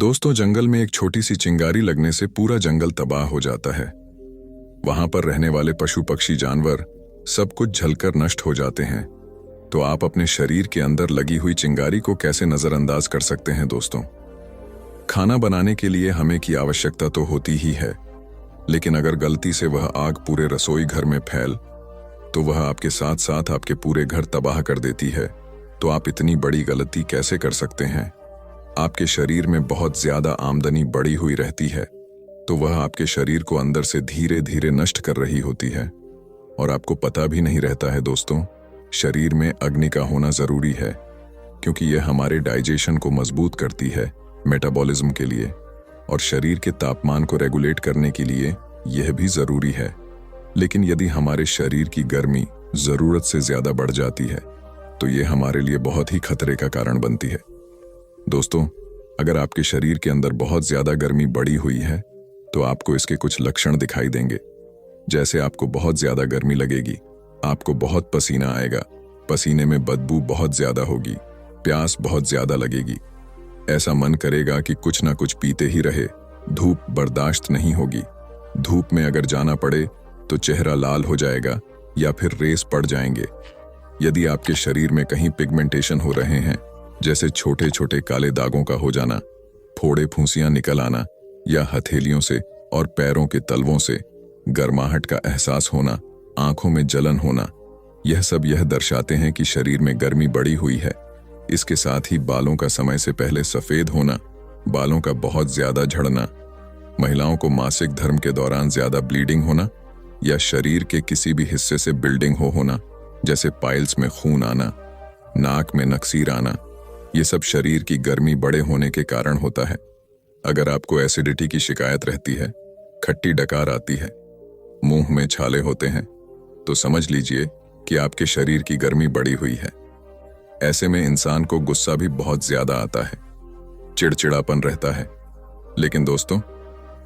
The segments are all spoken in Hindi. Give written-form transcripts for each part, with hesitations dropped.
दोस्तों, जंगल में एक छोटी सी चिंगारी लगने से पूरा जंगल तबाह हो जाता है। वहां पर रहने वाले पशु पक्षी जानवर सब कुछ जलकर नष्ट हो जाते हैं। तो आप अपने शरीर के अंदर लगी हुई चिंगारी को कैसे नजरअंदाज कर सकते हैं दोस्तों? खाना बनाने के लिए हमें की आवश्यकता तो होती ही है, लेकिन अगर गलती से वह आग पूरे रसोई घर में फैल तो वह आपके साथ साथ आपके पूरे घर तबाह कर देती है। तो आप इतनी बड़ी गलती कैसे कर सकते हैं? आपके शरीर में बहुत ज्यादा आमदनी बढ़ी हुई रहती है, तो वह आपके शरीर को अंदर से धीरे धीरे नष्ट कर रही होती है और आपको पता भी नहीं रहता है। दोस्तों, शरीर में अग्नि का होना जरूरी है, क्योंकि यह हमारे डाइजेशन को मजबूत करती है, मेटाबॉलिज्म के लिए, और शरीर के तापमान को रेगुलेट करने के लिए यह भी जरूरी है। लेकिन यदि हमारे शरीर की गर्मी जरूरत से ज्यादा बढ़ जाती है तो यह हमारे लिए बहुत ही खतरे का कारण बनती है। दोस्तों, अगर आपके शरीर के अंदर बहुत ज्यादा गर्मी बढ़ी हुई है तो आपको इसके कुछ लक्षण दिखाई देंगे। जैसे आपको बहुत ज्यादा गर्मी लगेगी, आपको बहुत पसीना आएगा, पसीने में बदबू बहुत ज्यादा होगी, प्यास बहुत ज्यादा लगेगी, ऐसा मन करेगा कि कुछ ना कुछ पीते ही रहे, धूप बर्दाश्त नहीं होगी, धूप में अगर जाना पड़े तो चेहरा लाल हो जाएगा या फिर रेस पड़ जाएंगे। यदि आपके शरीर में कहीं पिगमेंटेशन हो रहे हैं, जैसे छोटे छोटे काले दागों का हो जाना, फोड़े फुंसियां निकल आना, या हथेलियों से और पैरों के तलवों से गर्माहट का एहसास होना, आंखों में जलन होना, यह दर्शाते हैं कि शरीर में गर्मी बढ़ी हुई है। इसके साथ ही बालों का समय से पहले सफेद होना, बालों का बहुत ज्यादा झड़ना, महिलाओं को मासिक धर्म के दौरान ज्यादा ब्लीडिंग होना, या शरीर के किसी भी हिस्से से बिल्डिंग होना, जैसे पाइल्स में खून आना, नाक में नक्सीर आना, ये सब शरीर की गर्मी बड़े होने के कारण होता है। अगर आपको एसिडिटी की शिकायत रहती है, खट्टी डकार आती है, मुंह में छाले होते हैं, तो समझ लीजिए कि आपके शरीर की गर्मी बढ़ी हुई है। ऐसे में इंसान को गुस्सा भी बहुत ज्यादा आता है, चिड़चिड़ापन रहता है। लेकिन दोस्तों,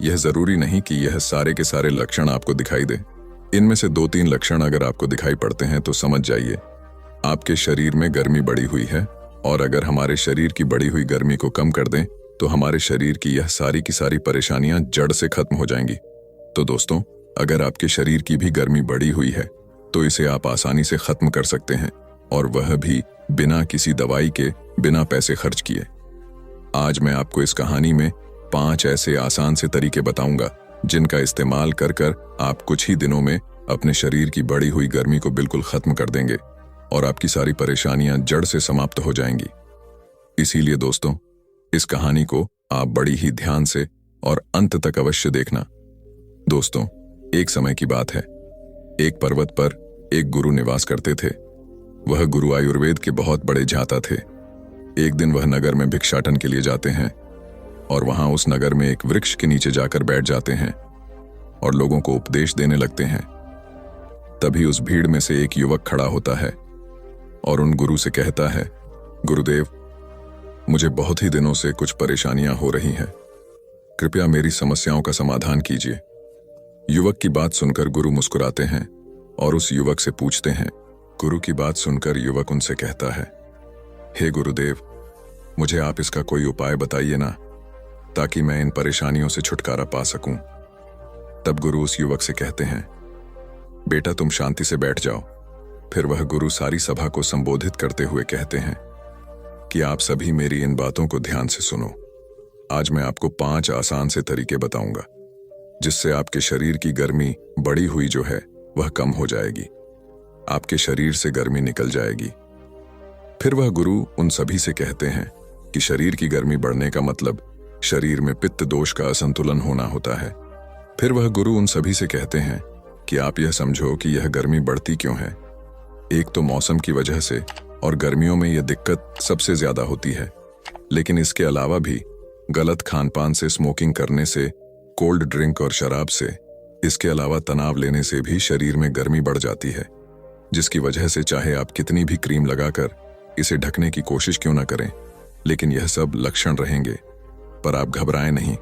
यह जरूरी नहीं कि यह सारे के सारे लक्षण आपको दिखाई दे। इनमें से 2-3 लक्षण अगर आपको दिखाई पड़ते हैं तो समझ जाइए आपके शरीर में गर्मी बढ़ी हुई है। और अगर हमारे शरीर की बढ़ी हुई गर्मी को कम कर दें तो हमारे शरीर की यह सारी की सारी परेशानियां जड़ से खत्म हो जाएंगी। तो दोस्तों, अगर आपके शरीर की भी गर्मी बढ़ी हुई है तो इसे आप आसानी से खत्म कर सकते हैं, और वह भी बिना किसी दवाई के, बिना पैसे खर्च किए। आज मैं आपको इस कहानी में 5 ऐसे आसान से तरीके बताऊंगा जिनका इस्तेमाल कर कर आप कुछ ही दिनों में अपने शरीर की बढ़ी हुई गर्मी को बिल्कुल खत्म कर देंगे और आपकी सारी परेशानियां जड़ से समाप्त हो जाएंगी। इसीलिए दोस्तों, इस कहानी को आप बड़ी ही ध्यान से और अंत तक अवश्य देखना। दोस्तों, एक समय की बात है। एक पर्वत पर एक गुरु निवास करते थे। वह गुरु आयुर्वेद के बहुत बड़े जाता थे। एक दिन वह नगर में भिक्षाटन के लिए जाते हैं और वहां उस नगर में एक वृक्ष के नीचे जाकर बैठ जाते हैं और लोगों को उपदेश देने लगते हैं। तभी उस भीड़ में से एक युवक खड़ा होता है और उन गुरु से कहता है, गुरुदेव, मुझे बहुत ही दिनों से कुछ परेशानियां हो रही हैं, कृपया मेरी समस्याओं का समाधान कीजिए। युवक की बात सुनकर गुरु मुस्कुराते हैं और उस युवक से पूछते हैं। गुरु की बात सुनकर युवक उनसे कहता है, हे गुरुदेव, मुझे आप इसका कोई उपाय बताइए ना, ताकि मैं इन परेशानियों से छुटकारा पा सकूं। तब गुरु उस युवक से कहते हैं, बेटा, तुम शांति से बैठ जाओ। फिर वह गुरु सारी सभा को संबोधित करते हुए कहते हैं कि आप सभी मेरी इन बातों को ध्यान से सुनो। आज मैं आपको 5 आसान से तरीके बताऊंगा जिससे आपके शरीर की गर्मी बढ़ी हुई जो है वह कम हो जाएगी, आपके शरीर से गर्मी निकल जाएगी। फिर वह गुरु उन सभी से कहते हैं कि शरीर की गर्मी बढ़ने का मतलब शरीर में पित्त दोष का असंतुलन होना होता है। फिर वह गुरु उन सभी से कहते हैं कि आप यह समझो कि यह गर्मी बढ़ती क्यों है। एक तो मौसम की वजह से, और गर्मियों में यह दिक्कत सबसे ज्यादा होती है, लेकिन इसके अलावा भी गलत खान पान से, स्मोकिंग करने से, कोल्ड ड्रिंक और शराब से, इसके अलावा तनाव लेने से भी शरीर में गर्मी बढ़ जाती है, जिसकी वजह से चाहे आप कितनी भी क्रीम लगाकर इसे ढकने की कोशिश क्यों ना करें, लेकिन यह सब लक्षण रहेंगे। पर आप घबराएं नहीं,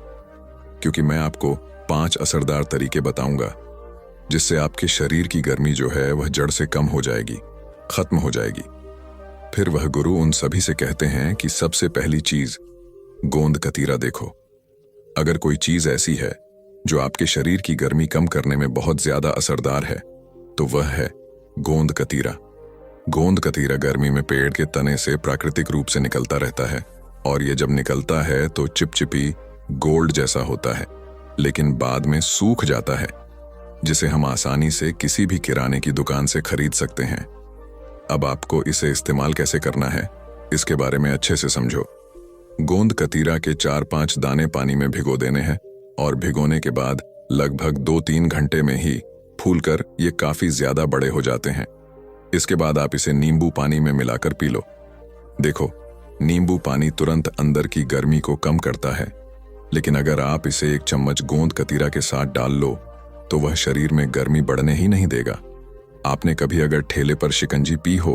क्योंकि मैं आपको 5 असरदार तरीके बताऊंगा जिससे आपके शरीर की गर्मी जो है वह जड़ से कम हो जाएगी, खत्म हो जाएगी। फिर वह गुरु उन सभी से कहते हैं कि सबसे पहली चीज गोंद कतीरा देखो। अगर कोई चीज ऐसी है जो आपके शरीर की गर्मी कम करने में बहुत ज्यादा असरदार है तो वह है गोंद कतीरा। गोंद कतीरा गर्मी में पेड़ के तने से प्राकृतिक रूप से निकलता रहता है और ये जब निकलता है तो चिपचिपी गोल्ड जैसा होता है, लेकिन बाद में सूख जाता है, जिसे हम आसानी से किसी भी किराने की दुकान से खरीद सकते हैं। अब आपको इसे इस्तेमाल कैसे करना है इसके बारे में अच्छे से समझो। गोंद कतीरा के 4-5 दाने पानी में भिगो देने हैं और भिगोने के बाद लगभग 2-3 घंटे में ही फूलकर ये काफी ज्यादा बड़े हो जाते हैं। इसके बाद आप इसे नींबू पानी में मिलाकर पी लो। देखो, नींबू पानी तुरंत अंदर की गर्मी को कम करता है, लेकिन अगर आप इसे 1 चम्मच गोंद कतीरा के साथ डाल लो तो वह शरीर में गर्मी बढ़ने ही नहीं देगा। आपने कभी अगर ठेले पर शिकंजी पी हो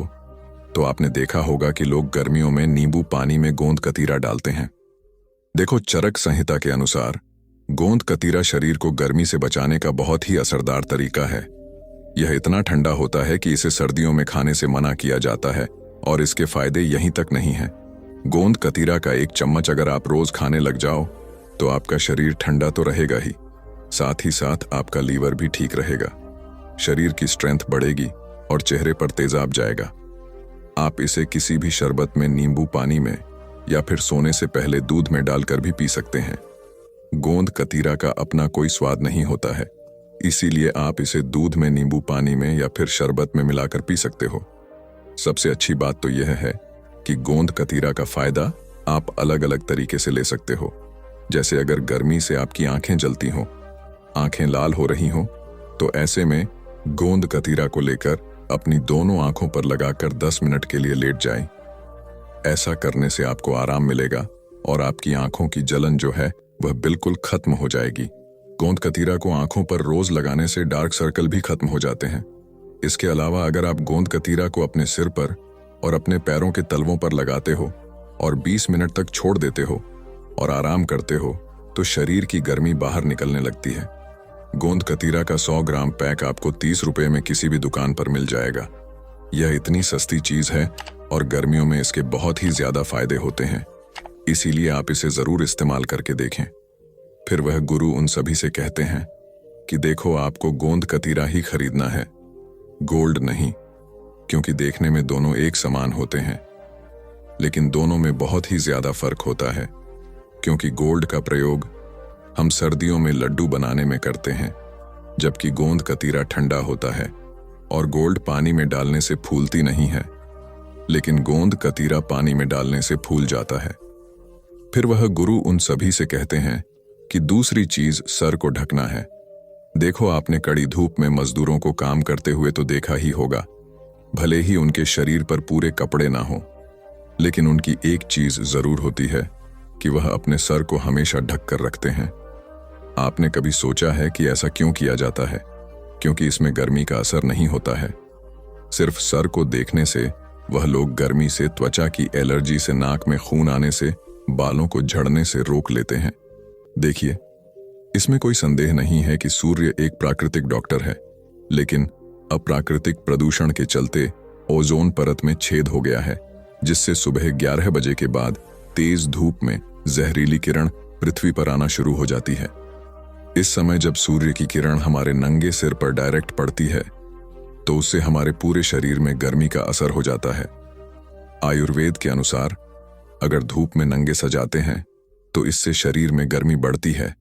तो आपने देखा होगा कि लोग गर्मियों में नींबू पानी में गोंद कतीरा डालते हैं। देखो, चरक संहिता के अनुसार गोंद कतीरा शरीर को गर्मी से बचाने का बहुत ही असरदार तरीका है। यह इतना ठंडा होता है कि इसे सर्दियों में खाने से मना किया जाता है और इसके फायदे यहीं तक नहीं हैं। गोंद कतीरा का 1 चम्मच अगर आप रोज खाने लग जाओ तो आपका शरीर ठंडा तो रहेगा ही, साथ ही साथ आपका लीवर भी ठीक रहेगा, शरीर की स्ट्रेंथ बढ़ेगी और चेहरे पर तेजाब जाएगा। आप इसे किसी भी शरबत में, नींबू पानी में या फिर सोने से पहले दूध में डालकर भी पी सकते हैं। गोंद कतीरा का अपना कोई स्वाद नहीं होता है, इसीलिए आप इसे दूध में, नींबू पानी में या फिर शरबत में मिलाकर पी सकते हो। सबसे अच्छी बात तो यह है कि गोंद कतीरा का फायदा आप अलग अलग तरीके से ले सकते हो। जैसे अगर गर्मी से आपकी आंखें जलती हों, आंखें लाल हो रही हों, तो ऐसे में गोंद कतीरा को लेकर अपनी दोनों आंखों पर लगाकर 10 मिनट के लिए लेट जाएं। ऐसा करने से आपको आराम मिलेगा और आपकी आंखों की जलन जो है वह बिल्कुल खत्म हो जाएगी। गोंद कतीरा को आंखों पर रोज लगाने से डार्क सर्कल भी खत्म हो जाते हैं। इसके अलावा अगर आप गोंद कतीरा को अपने सिर पर और अपने पैरों के तलवों पर लगाते हो और 20 मिनट तक छोड़ देते हो और आराम करते हो तो शरीर की गर्मी बाहर निकलने लगती है। गोंद कतीरा का 100 ग्राम पैक आपको 30 रुपए में किसी भी दुकान पर मिल जाएगा। यह इतनी सस्ती चीज है और गर्मियों में इसके बहुत ही ज्यादा फायदे होते हैं, इसीलिए आप इसे जरूर इस्तेमाल करके देखें। फिर वह गुरु उन सभी से कहते हैं कि देखो, आपको गोंद कतीरा ही खरीदना है, गोल्ड नहीं, क्योंकि देखने में दोनों एक समान होते हैं, लेकिन दोनों में बहुत ही ज्यादा फर्क होता है। क्योंकि गोल्ड का प्रयोग हम सर्दियों में लड्डू बनाने में करते हैं, जबकि गोंद कतीरा ठंडा होता है और गोल्ड पानी में डालने से फूलती नहीं है, लेकिन गोंद कतीरा पानी में डालने से फूल जाता है। फिर वह गुरु उन सभी से कहते हैं कि दूसरी चीज सर को ढकना है। देखो, आपने कड़ी धूप में मजदूरों को काम करते हुए तो देखा ही होगा, भले ही उनके शरीर पर पूरे कपड़े ना हो, लेकिन उनकी एक चीज जरूर होती है कि वह अपने सर को हमेशा ढक कर रखते हैं। आपने कभी सोचा है कि ऐसा क्यों किया जाता है? क्योंकि इसमें गर्मी का असर नहीं होता है। सिर्फ सर को देखने से वह लोग गर्मी से, त्वचा की एलर्जी से, नाक में खून आने से, बालों को झड़ने से रोक लेते हैं। देखिए, इसमें कोई संदेह नहीं है कि सूर्य एक प्राकृतिक डॉक्टर है, लेकिन अप्राकृतिक प्रदूषण के चलते ओजोन परत में छेद हो गया है, जिससे सुबह 11 बजे के बाद तेज धूप में जहरीली किरण पृथ्वी पर आना शुरू हो जाती है। इस समय जब सूर्य की किरण हमारे नंगे सिर पर डायरेक्ट पड़ती है तो उससे हमारे पूरे शरीर में गर्मी का असर हो जाता है। आयुर्वेद के अनुसार अगर धूप में नंगे सजाते हैं तो इससे शरीर में गर्मी बढ़ती है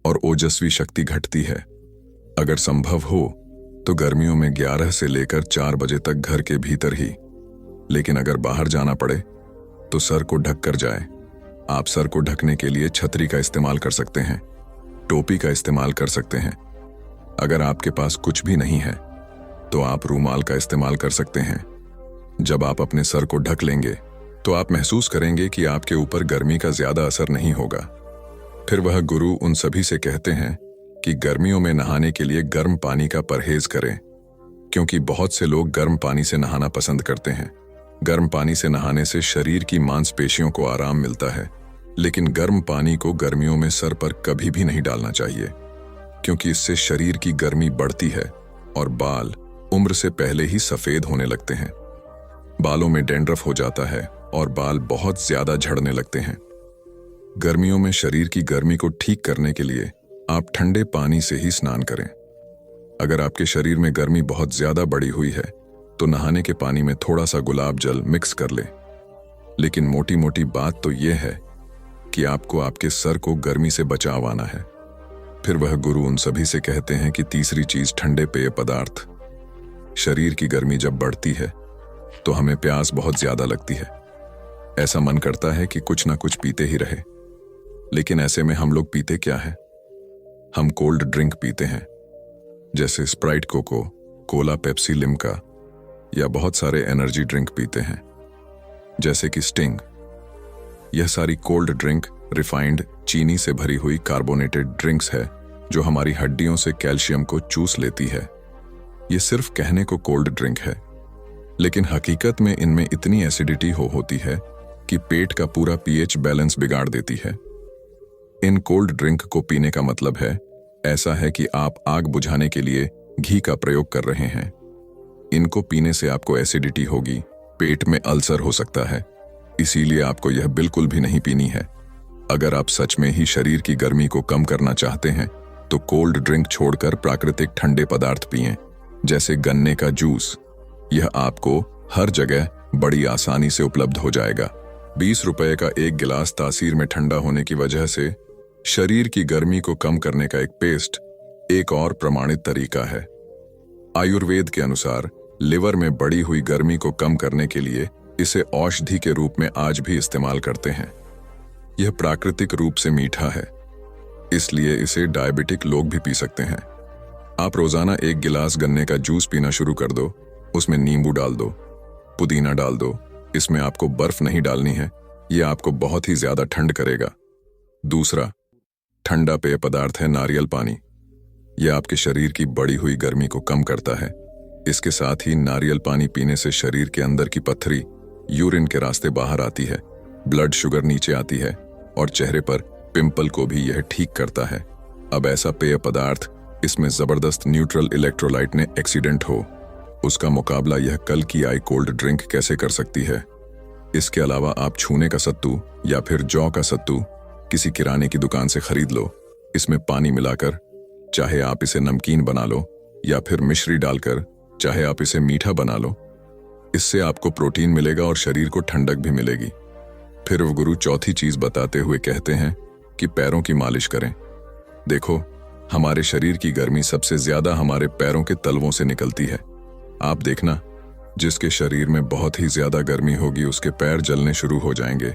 और ओजस्वी शक्ति घटती है। अगर संभव हो तो गर्मियों में 11 से लेकर 4 बजे तक घर के भीतर ही, लेकिन अगर बाहर जाना पड़े तो सर को ढक कर जाए। आप सर को ढकने के लिए छतरी का इस्तेमाल कर सकते हैं, टोपी का इस्तेमाल कर सकते हैं। अगर आपके पास कुछ भी नहीं है तो आप रूमाल का इस्तेमाल कर सकते हैं। जब आप अपने सर को ढक लेंगे तो आप महसूस करेंगे कि आपके ऊपर गर्मी का ज्यादा असर नहीं होगा। फिर वह गुरु उन सभी से कहते हैं कि गर्मियों में नहाने के लिए गर्म पानी का परहेज करें, क्योंकि बहुत से लोग गर्म पानी से नहाना पसंद करते हैं। गर्म पानी से नहाने से शरीर की मांसपेशियों को आराम मिलता है, लेकिन गर्म पानी को गर्मियों में सर पर कभी भी नहीं डालना चाहिए, क्योंकि इससे शरीर की गर्मी बढ़ती है और बाल उम्र से पहले ही सफेद होने लगते हैं। बालों में डैंड्रफ हो जाता है और बाल बहुत ज्यादा झड़ने लगते हैं। गर्मियों में शरीर की गर्मी को ठीक करने के लिए आप ठंडे पानी से ही स्नान करें। अगर आपके शरीर में गर्मी बहुत ज्यादा बढ़ी हुई है तो नहाने के पानी में थोड़ा सा गुलाब जल मिक्स कर लें। लेकिन मोटी मोटी बात तो यह है कि आपको आपके सर को गर्मी से बचावाना है। फिर वह गुरु उन सभी से कहते हैं कि तीसरी चीज ठंडे पेय पदार्थ। शरीर की गर्मी जब बढ़ती है तो हमें प्यास बहुत ज्यादा लगती है। ऐसा मन करता है कि कुछ ना कुछ पीते ही रहे। लेकिन ऐसे में हम लोग पीते क्या है? हम कोल्ड ड्रिंक पीते हैं, जैसे Sprite, Coca Cola, Pepsi, Limca, या बहुत सारे एनर्जी ड्रिंक पीते हैं जैसे कि स्टिंग। यह सारी कोल्ड ड्रिंक रिफाइंड चीनी से भरी हुई कार्बोनेटेड ड्रिंक्स है जो हमारी हड्डियों से कैल्शियम को चूस लेती है। यह सिर्फ कहने को कोल्ड ड्रिंक है, लेकिन हकीकत में इनमें इतनी एसिडिटी होती है कि पेट का पूरा पीएच बैलेंस बिगाड़ देती है। इन कोल्ड ड्रिंक को पीने का मतलब है ऐसा है कि आप आग बुझाने के लिए घी का प्रयोग कर रहे हैं। इनको पीने से आपको एसिडिटी होगी, पेट में अल्सर हो सकता है, इसीलिए आपको यह बिल्कुल भी नहीं पीनी है। अगर आप सच में ही शरीर की गर्मी को कम करना चाहते हैं तो कोल्ड ड्रिंक छोड़कर प्राकृतिक ठंडे पदार्थ पिएं, जैसे गन्ने का जूस। यह आपको हर जगह बड़ी आसानी से उपलब्ध हो जाएगा। 20 रुपए का एक गिलास तासीर में ठंडा होने की वजह से शरीर की गर्मी को कम करने का एक पेस्ट एक और प्रमाणित तरीका है। आयुर्वेद के अनुसार लिवर में बढ़ी हुई गर्मी को कम करने के लिए इसे औषधि के रूप में आज भी इस्तेमाल करते हैं। यह प्राकृतिक रूप से मीठा है, इसलिए इसे डायबिटिक लोग भी पी सकते हैं। आप रोजाना एक गिलास गन्ने का जूस पीना शुरू कर दो। उसमें नींबू डाल दो, पुदीना डाल दो। इसमें आपको बर्फ नहीं डालनी है, यह आपको बहुत ही ज्यादा ठंड करेगा। दूसरा ठंडा पेय पदार्थ है नारियल पानी। यह आपके शरीर की बढ़ी हुई गर्मी को कम करता है। इसके साथ ही नारियल पानी पीने से शरीर के अंदर की पत्थरी यूरिन के रास्ते बाहर आती है, ब्लड शुगर नीचे आती है और चेहरे पर पिंपल को भी यह ठीक करता है। अब ऐसा पेय पदार्थ इसमें जबरदस्त न्यूट्रल इलेक्ट्रोलाइट ने एक्सीडेंट हो, उसका मुकाबला यह कल की आई कोल्ड ड्रिंक कैसे कर सकती है। इसके अलावा आप छूने का सत्तू या फिर जौ का सत्तू किसी किराने की दुकान से खरीद लो। इसमें पानी मिलाकर, चाहे आप इसे नमकीन बना लो या फिर मिश्री डालकर, चाहे आप इसे मीठा बना लो। इससे आपको प्रोटीन मिलेगा और शरीर को ठंडक भी मिलेगी। फिर वो गुरु चौथी चीज बताते हुए कहते हैं कि पैरों की मालिश करें। देखो, हमारे शरीर की गर्मी सबसे ज्यादा हमारे पैरों के तलवों से निकलती है। आप देखना, जिसके शरीर में बहुत ही ज्यादा गर्मी होगी उसके पैर जलने शुरू हो जाएंगे,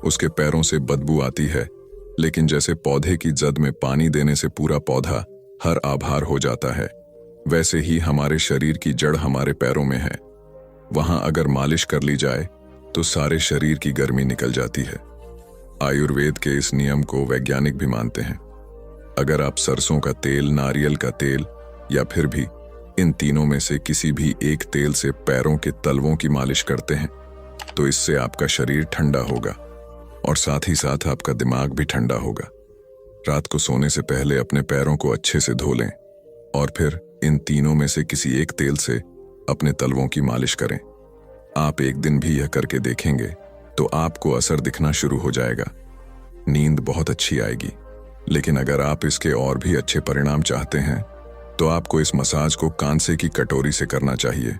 उसके पैरों से बदबू आती है। लेकिन जैसे पौधे की जद में पानी देने से पूरा पौधा हर आभार हो जाता है, वैसे ही हमारे शरीर की जड़ हमारे पैरों में है। वहां अगर मालिश कर ली जाए तो सारे शरीर की गर्मी निकल जाती है। आयुर्वेद के इस नियम को वैज्ञानिक भी मानते हैं। अगर आप सरसों का तेल, नारियल का तेल या फिर भी इन तीनों में से किसी भी एक तेल से पैरों के तलवों की मालिश करते हैं तो इससे आपका शरीर ठंडा होगा और साथ ही साथ आपका दिमाग भी ठंडा होगा। रात को सोने से पहले अपने पैरों को अच्छे से धो लें और फिर इन तीनों में से किसी एक तेल से अपने तलवों की मालिश करें। आप एक दिन भी यह करके देखेंगे तो आपको असर दिखना शुरू हो जाएगा। नींद बहुत अच्छी आएगी। लेकिन अगर आप इसके और भी अच्छे परिणाम चाहते हैं तो आपको इस मसाज को कांसे की कटोरी से करना चाहिए।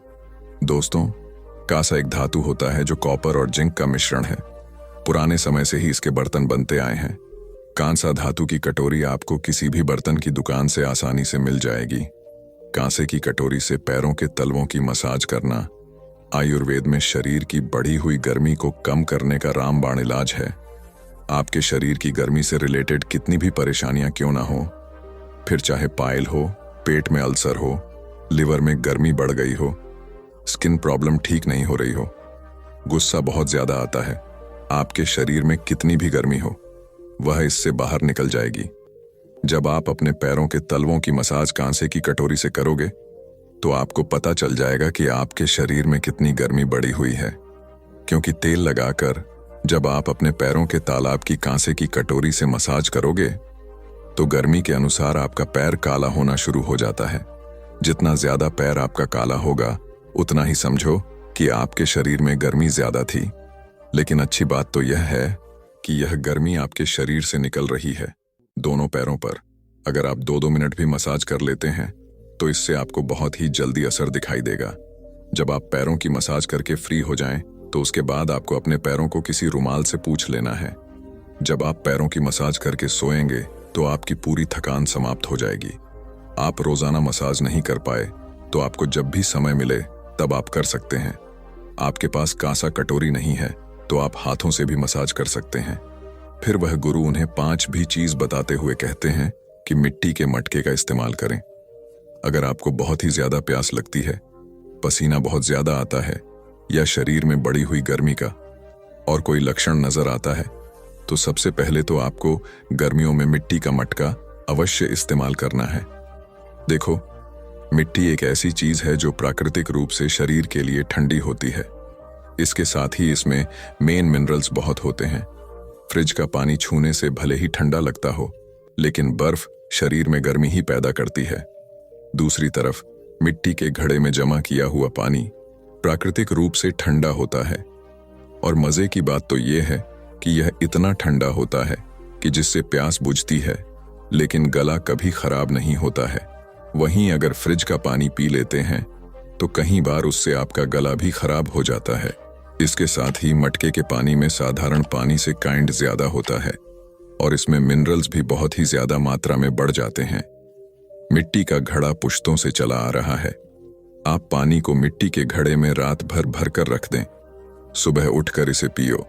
दोस्तों, कांसा एक धातु होता है जो कॉपर और जिंक का मिश्रण है। पुराने समय से ही इसके बर्तन बनते आए हैं। कांसा धातु की कटोरी आपको किसी भी बर्तन की दुकान से आसानी से मिल जाएगी। कांसे की कटोरी से पैरों के तलवों की मसाज करना आयुर्वेद में शरीर की बढ़ी हुई गर्मी को कम करने का रामबाण इलाज है। आपके शरीर की गर्मी से रिलेटेड कितनी भी परेशानियां क्यों ना हो, फिर चाहे पाइल हो, पेट में अल्सर हो, लिवर में गर्मी बढ़ गई हो, स्किन प्रॉब्लम ठीक नहीं हो रही हो, गुस्सा बहुत ज्यादा आता है, आपके शरीर में कितनी भी गर्मी हो, वह इससे बाहर निकल जाएगी। जब आप अपने पैरों के तलवों की मसाज कांसे की कटोरी से करोगे तो आपको पता चल जाएगा कि आपके शरीर में कितनी गर्मी बढ़ी हुई है। क्योंकि तेल लगाकर जब आप अपने पैरों के तालाब की कांसे की कटोरी से मसाज करोगे तो गर्मी के अनुसार आपका पैर काला होना शुरू हो जाता है। जितना ज्यादा पैर आपका काला होगा उतना ही समझो कि आपके शरीर में गर्मी ज्यादा थी। लेकिन अच्छी बात तो यह है कि यह गर्मी आपके शरीर से निकल रही है, दोनों पैरों पर। अगर आप 2-2 मिनट भी मसाज कर लेते हैं तो इससे आपको बहुत ही जल्दी असर दिखाई देगा। जब आप पैरों की मसाज करके फ्री हो जाएं, तो उसके बाद आपको अपने पैरों को किसी रुमाल से पूंछ लेना है। जब आप पैरों की मसाज करके सोएंगे तो आपकी पूरी थकान समाप्त हो जाएगी। आप रोजाना मसाज नहीं कर पाए तो आपको जब भी समय मिले तब आप कर सकते हैं। आपके पास कांसा कटोरी नहीं है तो आप हाथों से भी मसाज कर सकते हैं। फिर वह गुरु उन्हें 5 भी चीज बताते हुए कहते हैं कि मिट्टी के मटके का इस्तेमाल करें। अगर आपको बहुत ही ज्यादा प्यास लगती है, पसीना बहुत ज्यादा आता है या शरीर में बढ़ी हुई गर्मी का और कोई लक्षण नजर आता है, तो सबसे पहले तो आपको गर्मियों में मिट्टी का मटका अवश्य इस्तेमाल करना है। देखो, मिट्टी एक ऐसी चीज है जो प्राकृतिक रूप से शरीर के लिए ठंडी होती है। इसके साथ ही इसमें मेन मिनरल्स बहुत होते हैं। फ्रिज का पानी छूने से भले ही ठंडा लगता हो, लेकिन बर्फ शरीर में गर्मी ही पैदा करती है। दूसरी तरफ मिट्टी के घड़े में जमा किया हुआ पानी प्राकृतिक रूप से ठंडा होता है। और मजे की बात तो यह है कि यह इतना ठंडा होता है कि जिससे प्यास बुझती है, लेकिन गला कभी खराब नहीं होता है। वहीं अगर फ्रिज का पानी पी लेते हैं तो कई बार उससे आपका गला भी खराब हो जाता है। इसके साथ ही मटके के पानी में साधारण पानी से काइंड ज्यादा होता है और इसमें मिनरल्स भी बहुत ही ज्यादा मात्रा में बढ़ जाते हैं। मिट्टी का घड़ा पुश्तों से चला आ रहा है। आप पानी को मिट्टी के घड़े में रात भर भर कर रख दें, सुबह उठकर इसे पियो।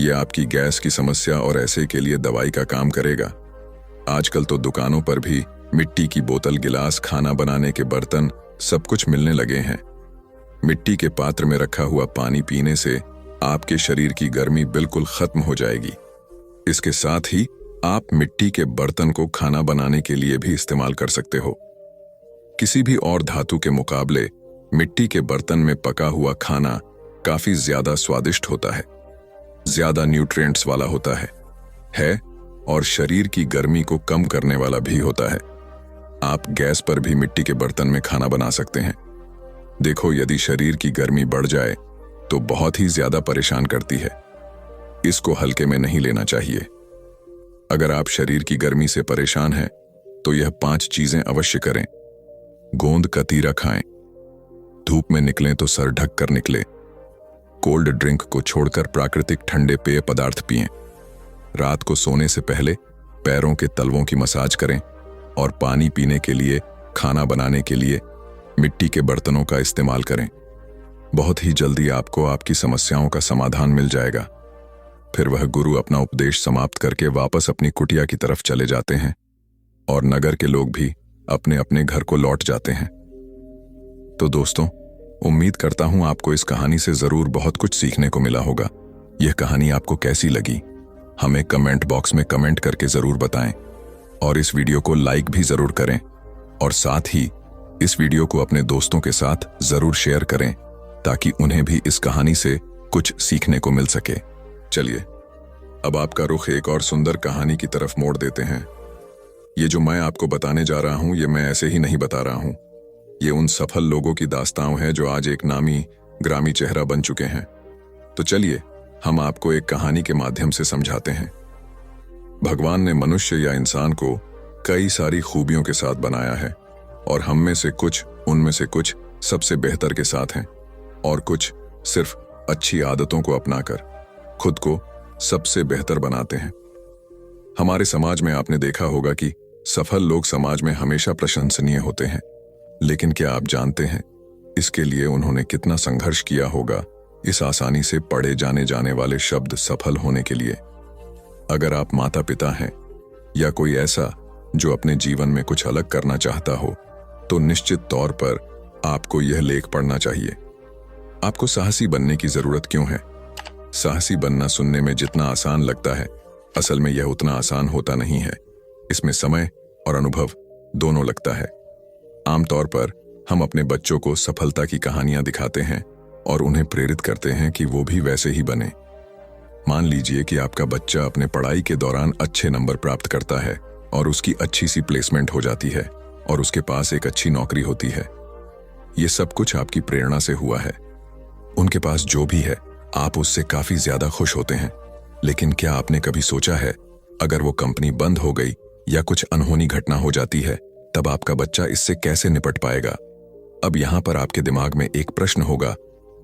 यह आपकी गैस की समस्या और ऐसे के लिए दवाई का काम करेगा। आजकल तो दुकानों पर भी मिट्टी की बोतल, गिलास, खाना बनाने के बर्तन सब कुछ मिलने लगे हैं। मिट्टी के पात्र में रखा हुआ पानी पीने से आपके शरीर की गर्मी बिल्कुल खत्म हो जाएगी। इसके साथ ही आप मिट्टी के बर्तन को खाना बनाने के लिए भी इस्तेमाल कर सकते हो। किसी भी और धातु के मुकाबले मिट्टी के बर्तन में पका हुआ खाना काफी ज्यादा स्वादिष्ट होता है, ज्यादा न्यूट्रिएंट्स वाला होता है और शरीर की गर्मी को कम करने वाला भी होता है। आप गैस पर भी मिट्टी के बर्तन में खाना बना सकते हैं। देखो, यदि शरीर की गर्मी बढ़ जाए तो बहुत ही ज्यादा परेशान करती है। इसको हल्के में नहीं लेना चाहिए। अगर आप शरीर की गर्मी से परेशान हैं तो यह 5 चीजें अवश्य करें। गोंद कतीरा खाएं। धूप में निकलें तो सर ढक कर निकले। कोल्ड ड्रिंक को छोड़कर प्राकृतिक ठंडे पेय पदार्थ पिएं। रात को सोने से पहले पैरों के तलवों की मसाज करें और पानी पीने के लिए, खाना बनाने के लिए मिट्टी के बर्तनों का इस्तेमाल करें। बहुत ही जल्दी आपको आपकी समस्याओं का समाधान मिल जाएगा। फिर वह गुरु अपना उपदेश समाप्त करके वापस अपनी कुटिया की तरफ चले जाते हैं और नगर के लोग भी अपने अपने घर को लौट जाते हैं। तो दोस्तों, उम्मीद करता हूं आपको इस कहानी से जरूर बहुत कुछ सीखने को मिला होगा। यह कहानी आपको कैसी लगी हमें कमेंट बॉक्स में कमेंट करके जरूर बताएं और इस वीडियो को लाइक भी जरूर करें और साथ ही इस वीडियो को अपने दोस्तों के साथ जरूर शेयर करें ताकि उन्हें भी इस कहानी से कुछ सीखने को मिल सके। चलिए, अब आपका रुख एक और सुंदर कहानी की तरफ मोड़ देते हैं। ये जो मैं आपको बताने जा रहा हूं, ये मैं ऐसे ही नहीं बता रहा हूं। ये उन सफल लोगों की दास्तान है जो आज एक नामी ग्रामी चेहरा बन चुके हैं। तो चलिए, हम आपको एक कहानी के माध्यम से समझाते हैं। भगवान ने मनुष्य या इंसान को कई सारी खूबियों के साथ बनाया है और हम में से कुछ, उनमें से कुछ सबसे बेहतर के साथ हैं और कुछ सिर्फ अच्छी आदतों को अपनाकर खुद को सबसे बेहतर बनाते हैं। हमारे समाज में आपने देखा होगा कि सफल लोग समाज में हमेशा प्रशंसनीय होते हैं, लेकिन क्या आप जानते हैं इसके लिए उन्होंने कितना संघर्ष किया होगा इस आसानी से पढ़े जाने वाले शब्द सफल होने के लिए। अगर आप माता पिता हैं या कोई ऐसा जो अपने जीवन में कुछ अलग करना चाहता हो, तो निश्चित तौर पर आपको यह लेख पढ़ना चाहिए। आपको साहसी बनने की जरूरत क्यों है? साहसी बनना सुनने में जितना आसान लगता है, असल में यह उतना आसान होता नहीं है। इसमें समय और अनुभव दोनों लगता है। आमतौर पर हम अपने बच्चों को सफलता की कहानियां दिखाते हैं और उन्हें प्रेरित करते हैं कि वो भी वैसे ही बने। मान लीजिए कि आपका बच्चा अपने पढ़ाई के दौरान अच्छे नंबर प्राप्त करता है और उसकी अच्छी सी प्लेसमेंट हो जाती है और उसके पास एक अच्छी नौकरी होती है। ये सब कुछ आपकी प्रेरणा से हुआ है। उनके पास जो भी है, आप उससे काफी ज्यादा खुश होते हैं। लेकिन क्या आपने कभी सोचा है, अगर वो कंपनी बंद हो गई या कुछ अनहोनी घटना हो जाती है, तब आपका बच्चा इससे कैसे निपट पाएगा? अब यहां पर आपके दिमाग में एक प्रश्न होगा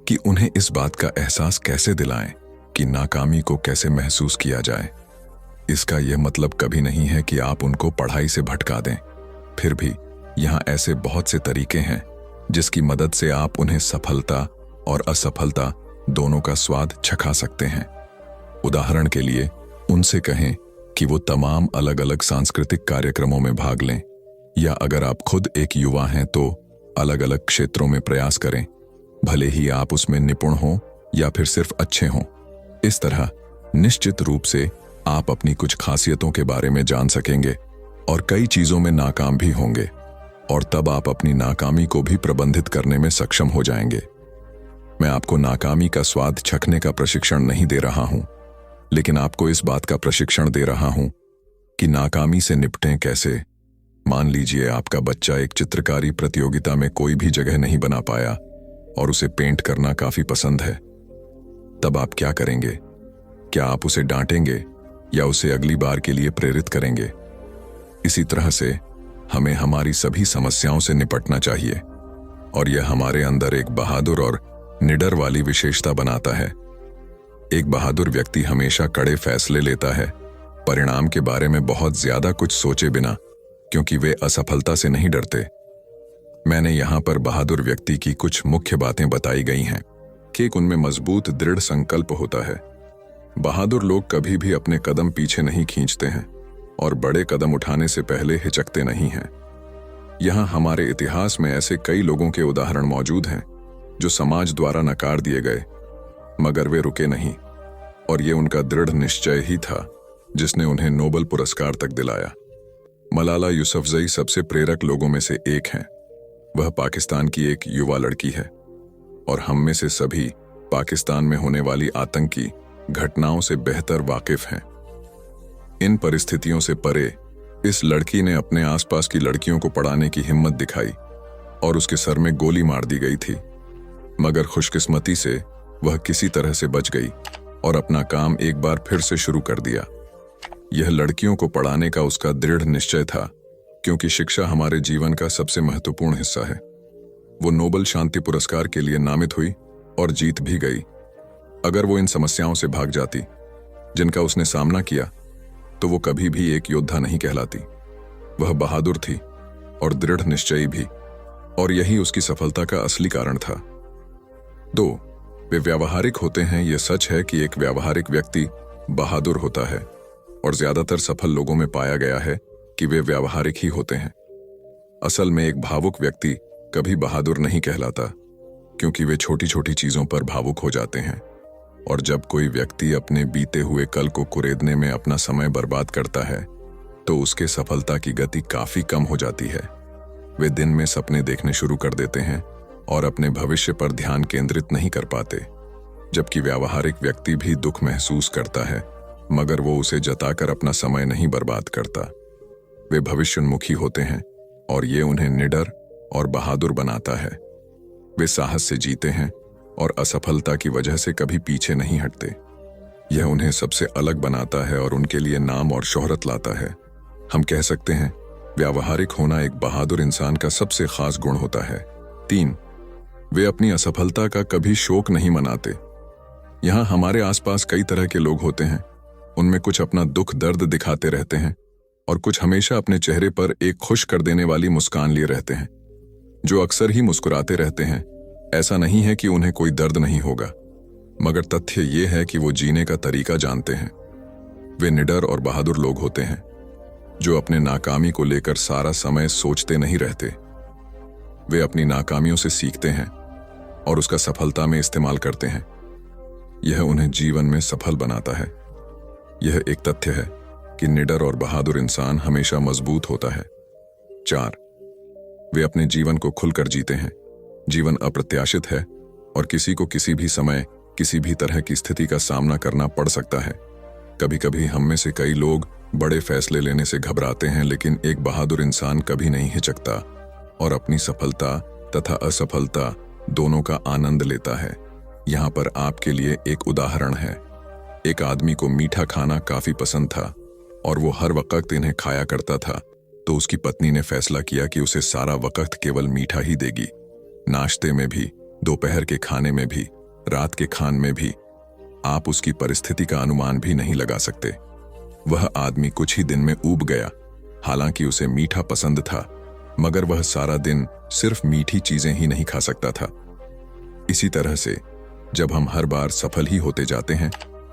कि उन्हें इस बात का एहसास कैसे दिलाएं कि नाकामी को कैसे महसूस किया जाए। इसका यह मतलब कभी नहीं है कि आप उनको पढ़ाई से भटका दें। फिर भी यहाँ ऐसे बहुत से तरीके हैं जिसकी मदद से आप उन्हें सफलता और असफलता दोनों का स्वाद चखा सकते हैं। उदाहरण के लिए उनसे कहें कि वो तमाम अलग अलग सांस्कृतिक कार्यक्रमों में भाग लें, या अगर आप खुद एक युवा हैं तो अलग अलग क्षेत्रों में प्रयास करें, भले ही आप उसमें निपुण हों या फिर सिर्फ अच्छे हों। इस तरह निश्चित रूप से आप अपनी कुछ खासियतों के बारे में जान सकेंगे और कई चीजों में नाकाम भी होंगे, और तब आप अपनी नाकामी को भी प्रबंधित करने में सक्षम हो जाएंगे। मैं आपको नाकामी का स्वाद चखने का प्रशिक्षण नहीं दे रहा हूं, लेकिन आपको इस बात का प्रशिक्षण दे रहा हूं कि नाकामी से निपटें कैसे। मान लीजिए आपका बच्चा एक चित्रकारी प्रतियोगिता में कोई भी जगह नहीं बना पाया और उसे पेंट करना काफी पसंद है। तब आप क्या करेंगे? क्या आप उसे डांटेंगे या उसे अगली बार के लिए प्रेरित करेंगे? इसी तरह से हमें हमारी सभी समस्याओं से निपटना चाहिए, और यह हमारे अंदर एक बहादुर और निडर वाली विशेषता बनाता है। एक बहादुर व्यक्ति हमेशा कड़े फैसले लेता है, परिणाम के बारे में बहुत ज्यादा कुछ सोचे बिना, क्योंकि वे असफलता से नहीं डरते। मैंने यहां पर बहादुर व्यक्ति की कुछ मुख्य बातें बताई गई हैं कि उनमें मजबूत दृढ़ संकल्प होता है। बहादुर लोग कभी भी अपने कदम पीछे नहीं खींचते हैं और बड़े कदम उठाने से पहले हिचकते नहीं हैं। यहाँ हमारे इतिहास में ऐसे कई लोगों के उदाहरण मौजूद हैं जो समाज द्वारा नकार दिए गए, मगर वे रुके नहीं, और ये उनका दृढ़ निश्चय ही था जिसने उन्हें नोबेल पुरस्कार तक दिलाया। मलाला यूसुफजई सबसे प्रेरक लोगों में से एक हैं। वह पाकिस्तान की एक युवा लड़की है, और हम में से सभी पाकिस्तान में होने वाली आतंकी घटनाओं से बेहतर वाकिफ हैं। इन परिस्थितियों से परे इस लड़की ने अपने आसपास की लड़कियों को पढ़ाने की हिम्मत दिखाई और उसके सर में गोली मार दी गई थी, मगर खुशकिस्मती से वह किसी तरह से बच गई और अपना काम एक बार फिर से शुरू कर दिया। यह लड़कियों को पढ़ाने का उसका दृढ़ निश्चय था, क्योंकि शिक्षा हमारे जीवन का सबसे महत्वपूर्ण हिस्सा है। वो नोबेल शांति पुरस्कार के लिए नामित हुई और जीत भी गई। अगर वो इन समस्याओं से भाग जाती जिनका उसने सामना किया, तो वो कभी भी एक योद्धा नहीं कहलाती। वह बहादुर थी और दृढ़ निश्चयी भी, और यही उसकी सफलता का असली कारण था। 2. वे व्यावहारिक होते हैं। यह सच है कि एक व्यावहारिक व्यक्ति बहादुर होता है, और ज्यादातर सफल लोगों में पाया गया है कि वे व्यावहारिक ही होते हैं। असल में एक भावुक व्यक्ति कभी बहादुर नहीं कहलाता, क्योंकि वे छोटी छोटी चीजों पर भावुक हो जाते हैं। और जब कोई व्यक्ति अपने बीते हुए कल को कुरेदने में अपना समय बर्बाद करता है, तो उसके सफलता की गति काफी कम हो जाती है। वे दिन में सपने देखने शुरू कर देते हैं और अपने भविष्य पर ध्यान केंद्रित नहीं कर पाते। जबकि व्यावहारिक व्यक्ति भी दुख महसूस करता है, मगर वो उसे जताकर अपना समय नहीं बर्बाद करता। वे भविष्योन्मुखी होते हैं, और ये उन्हें निडर और बहादुर बनाता है। वे साहस से जीते हैं और असफलता की वजह से कभी पीछे नहीं हटते। यह उन्हें सबसे अलग बनाता है और उनके लिए नाम और शोहरत लाता है। हम कह सकते हैं व्यावहारिक होना एक बहादुर इंसान का सबसे खास गुण होता है। 3. वे अपनी असफलता का कभी शोक नहीं मनाते। यहाँ हमारे आसपास कई तरह के लोग होते हैं। उनमें कुछ अपना दुख दर्द दिखाते रहते हैं, और कुछ हमेशा अपने चेहरे पर एक खुश कर देने वाली मुस्कान लिए रहते हैं, जो अक्सर ही मुस्कुराते रहते हैं। ऐसा नहीं है कि उन्हें कोई दर्द नहीं होगा, मगर तथ्य ये है कि वो जीने का तरीका जानते हैं। वे निडर और बहादुर लोग होते हैं, जो अपने नाकामी को लेकर सारा समय सोचते नहीं रहते। वे अपनी नाकामियों से सीखते हैं और उसका सफलता में इस्तेमाल करते हैं। यह उन्हें जीवन में सफल बनाता है। यह एक तथ्य है कि निडर और बहादुर इंसान हमेशा मजबूत होता है। 4. वे अपने जीवन को खुलकर जीते हैं। जीवन अप्रत्याशित है और किसी को किसी भी समय किसी भी तरह की स्थिति का सामना करना पड़ सकता है। कभी कभी हम में से कई लोग बड़े फैसले लेने से घबराते हैं, लेकिन एक बहादुर इंसान कभी नहीं हिचकता और अपनी सफलता तथा असफलता दोनों का आनंद लेता है। यहाँ पर आपके लिए एक उदाहरण है। एक आदमी को मीठा खाना काफी पसंद था और वो हर वक्त इन्हें खाया करता था। तो उसकी पत्नी ने फैसला किया कि उसे सारा वक्त केवल मीठा ही देगी, नाश्ते में भी, दोपहर के खाने में भी, रात के खान में भी। आप उसकी परिस्थिति का अनुमान भी नहीं लगा सकते। वह आदमी कुछ ही दिन में ऊब गया। हालांकि उसे मीठा पसंद था, मगर वह सारा दिन सिर्फ मीठी चीजें ही नहीं खा सकता था। इसी तरह से जब हम हर बार सफल ही होते जाते हैं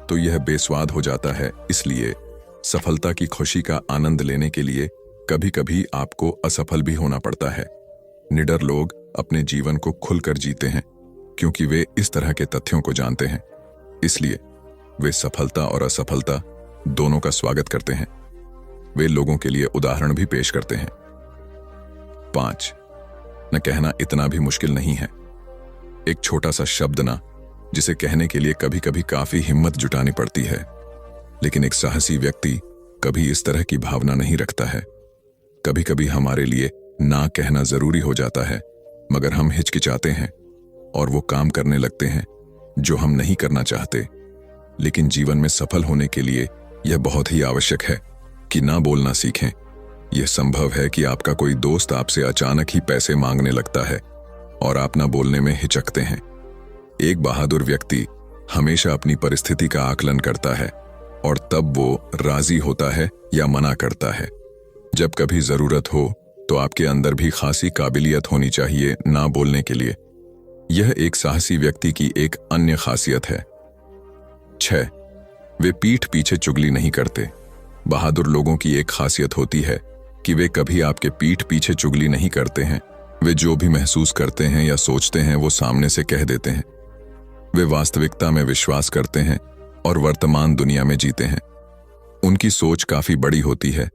तो यह बेस्वाद हो जाता है। इसलिए सफलता की खुशी का आनंद लेने के लिए कभी कभी आपको असफल भी होना पड़ता है। निडर लोग अपने जीवन को खुलकर जीते हैं क्योंकि वे इस तरह के तथ्यों को जानते हैं। इसलिए वे सफलता और असफलता दोनों का स्वागत करते हैं। वे लोगों के लिए उदाहरण भी पेश करते हैं। 5. न कहना इतना भी मुश्किल नहीं है। एक छोटा सा शब्द ना, जिसे कहने के लिए कभी कभी काफी हिम्मत जुटानी पड़ती है, लेकिन एक साहसी व्यक्ति कभी इस तरह की भावना नहीं रखता है। कभी कभी हमारे लिए ना कहना जरूरी हो जाता है, मगर हम हिचकिचाते हैं और वो काम करने लगते हैं जो हम नहीं करना चाहते। लेकिन जीवन में सफल होने के लिए यह बहुत ही आवश्यक है कि ना बोलना सीखें। यह संभव है कि आपका कोई दोस्त आपसे अचानक ही पैसे मांगने लगता है और आप ना बोलने में हिचकते हैं। एक बहादुर व्यक्ति हमेशा अपनी परिस्थिति का आकलन करता है और तब वो राजी होता है या मना करता है। जब कभी जरूरत हो तो आपके अंदर भी खासी काबिलियत होनी चाहिए ना बोलने के लिए। यह एक साहसी व्यक्ति की एक अन्य खासियत है। 6. वे पीठ पीछे चुगली नहीं करते। बहादुर लोगों की एक खासियत होती है कि वे कभी आपके पीठ पीछे चुगली नहीं करते हैं। वे जो भी महसूस करते हैं या सोचते हैं वो सामने से कह देते हैं। वे वास्तविकता में विश्वास करते हैं और वर्तमान दुनिया में जीते हैं। उनकी सोच काफी बड़ी होती है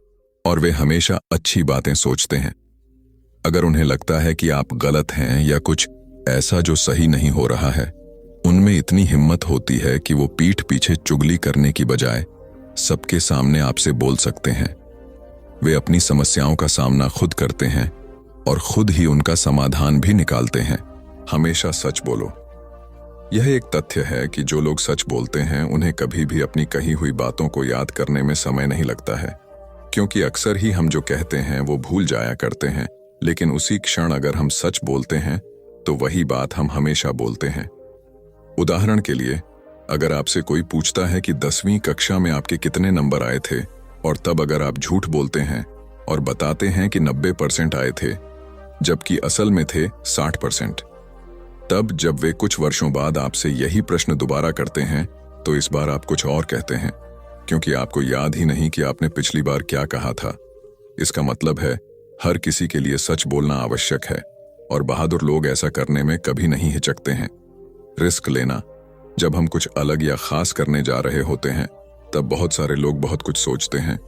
और वे हमेशा अच्छी बातें सोचते हैं। अगर उन्हें लगता है कि आप गलत हैं या कुछ ऐसा जो सही नहीं हो रहा है, उनमें इतनी हिम्मत होती है कि वो पीठ पीछे चुगली करने की बजाय सबके सामने आपसे बोल सकते हैं। वे अपनी समस्याओं का सामना खुद करते हैं और खुद ही उनका समाधान भी निकालते हैं। हमेशा सच बोलो। यह एक तथ्य है कि जो लोग सच बोलते हैं उन्हें कभी भी अपनी कही हुई बातों को याद करने में समय नहीं लगता है, क्योंकि अक्सर ही हम जो कहते हैं वो भूल जाया करते हैं। लेकिन उसी क्षण अगर हम सच बोलते हैं तो वही बात हम हमेशा बोलते हैं। उदाहरण के लिए, अगर आपसे कोई पूछता है कि 10वीं कक्षा में आपके कितने नंबर आए थे, और तब अगर आप झूठ बोलते हैं और बताते हैं कि 90% आए थे, जबकि असल में थे 60%, तब जब वे कुछ वर्षों बाद आपसे यही प्रश्न दोबारा करते हैं तो इस बार आप कुछ और कहते हैं, क्योंकि आपको याद ही नहीं कि आपने पिछली बार क्या कहा था। इसका मतलब है हर किसी के लिए सच बोलना आवश्यक है और बहादुर लोग ऐसा करने में कभी नहीं हिचकते हैं। रिस्क लेना। जब हम कुछ अलग या खास करने जा रहे होते हैं तब बहुत सारे लोग बहुत कुछ सोचते हैं।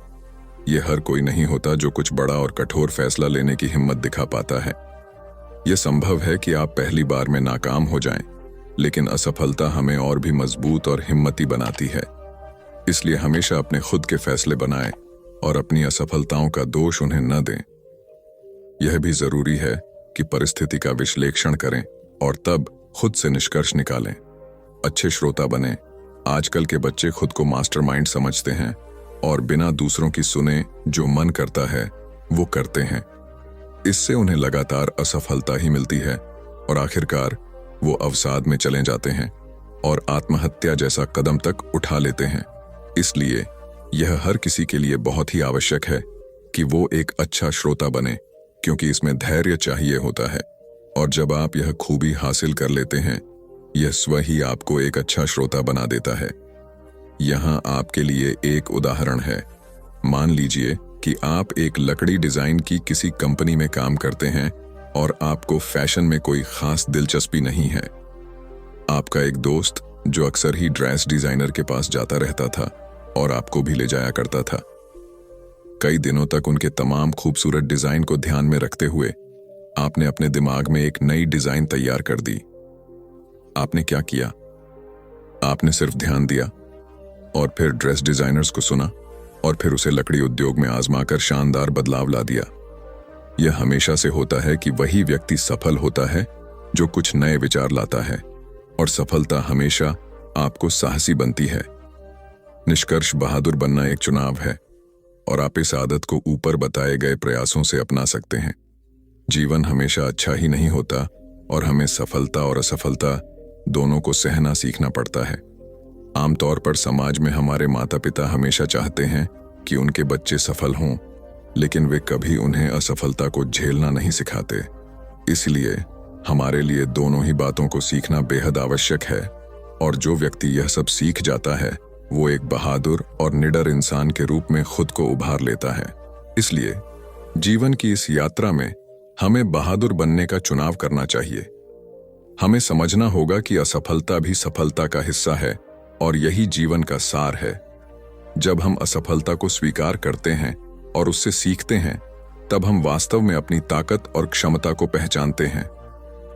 यह हर कोई नहीं होता जो कुछ बड़ा और कठोर फैसला लेने की हिम्मत दिखा पाता है। यह संभव है कि आप पहली बार में नाकाम हो जाएं, लेकिन असफलता हमें और भी मजबूत और हिम्मती बनाती है। इसलिए हमेशा अपने खुद के फैसले बनाएं और अपनी असफलताओं का दोष उन्हें न दें। यह भी जरूरी है कि परिस्थिति का विश्लेषण करें और तब खुद से निष्कर्ष निकालें। अच्छे श्रोता बने। आजकल के बच्चे खुद को मास्टरमाइंड समझते हैं और बिना दूसरों की सुने जो मन करता है वो करते हैं। इससे उन्हें लगातार असफलता ही मिलती है और आखिरकार वो अवसाद में चले जाते हैं और आत्महत्या जैसा कदम तक उठा लेते हैं। इसलिए यह हर किसी के लिए बहुत ही आवश्यक है कि वो एक अच्छा श्रोता बने, क्योंकि इसमें धैर्य चाहिए होता है। और जब आप यह खूबी हासिल कर लेते हैं, यह स्वयं ही आपको एक अच्छा श्रोता बना देता है। यहाँ आपके लिए एक उदाहरण है। मान लीजिए कि आप एक लकड़ी डिजाइन की किसी कंपनी में काम करते हैं और आपको फैशन में कोई खास दिलचस्पी नहीं है। आपका एक दोस्त जो अक्सर ही ड्रेस डिजाइनर के पास जाता रहता था और आपको भी ले जाया करता था। कई दिनों तक उनके तमाम खूबसूरत डिजाइन को ध्यान में रखते हुए आपने अपने दिमाग में एक नई डिजाइन तैयार कर दी। आपने क्या किया? आपने सिर्फ ध्यान दिया और फिर ड्रेस डिजाइनर्स को सुना और फिर उसे लकड़ी उद्योग में आजमाकर शानदार बदलाव ला दिया। यह हमेशा से होता है कि वही व्यक्ति सफल होता है जो कुछ नए विचार लाता है, और सफलता हमेशा आपको साहसी बनती है। निष्कर्ष बहादुर बनना एक चुनाव है और आप इस आदत को ऊपर बताए गए प्रयासों से अपना सकते हैं। जीवन हमेशा अच्छा ही नहीं होता और हमें सफलता और असफलता दोनों को सहना सीखना पड़ता है। आमतौर पर समाज में हमारे माता पिता हमेशा चाहते हैं कि उनके बच्चे सफल हों, लेकिन वे कभी उन्हें असफलता को झेलना नहीं सिखाते। इसलिए हमारे लिए दोनों ही बातों को सीखना बेहद आवश्यक है और जो व्यक्ति यह सब सीख जाता है वो एक बहादुर और निडर इंसान के रूप में खुद को उभार लेता है। इसलिए जीवन की इस यात्रा में हमें बहादुर बनने का चुनाव करना चाहिए। हमें समझना होगा कि असफलता भी सफलता का हिस्सा है और यही जीवन का सार है। जब हम असफलता को स्वीकार करते हैं और उससे सीखते हैं, तब हम वास्तव में अपनी ताकत और क्षमता को पहचानते हैं।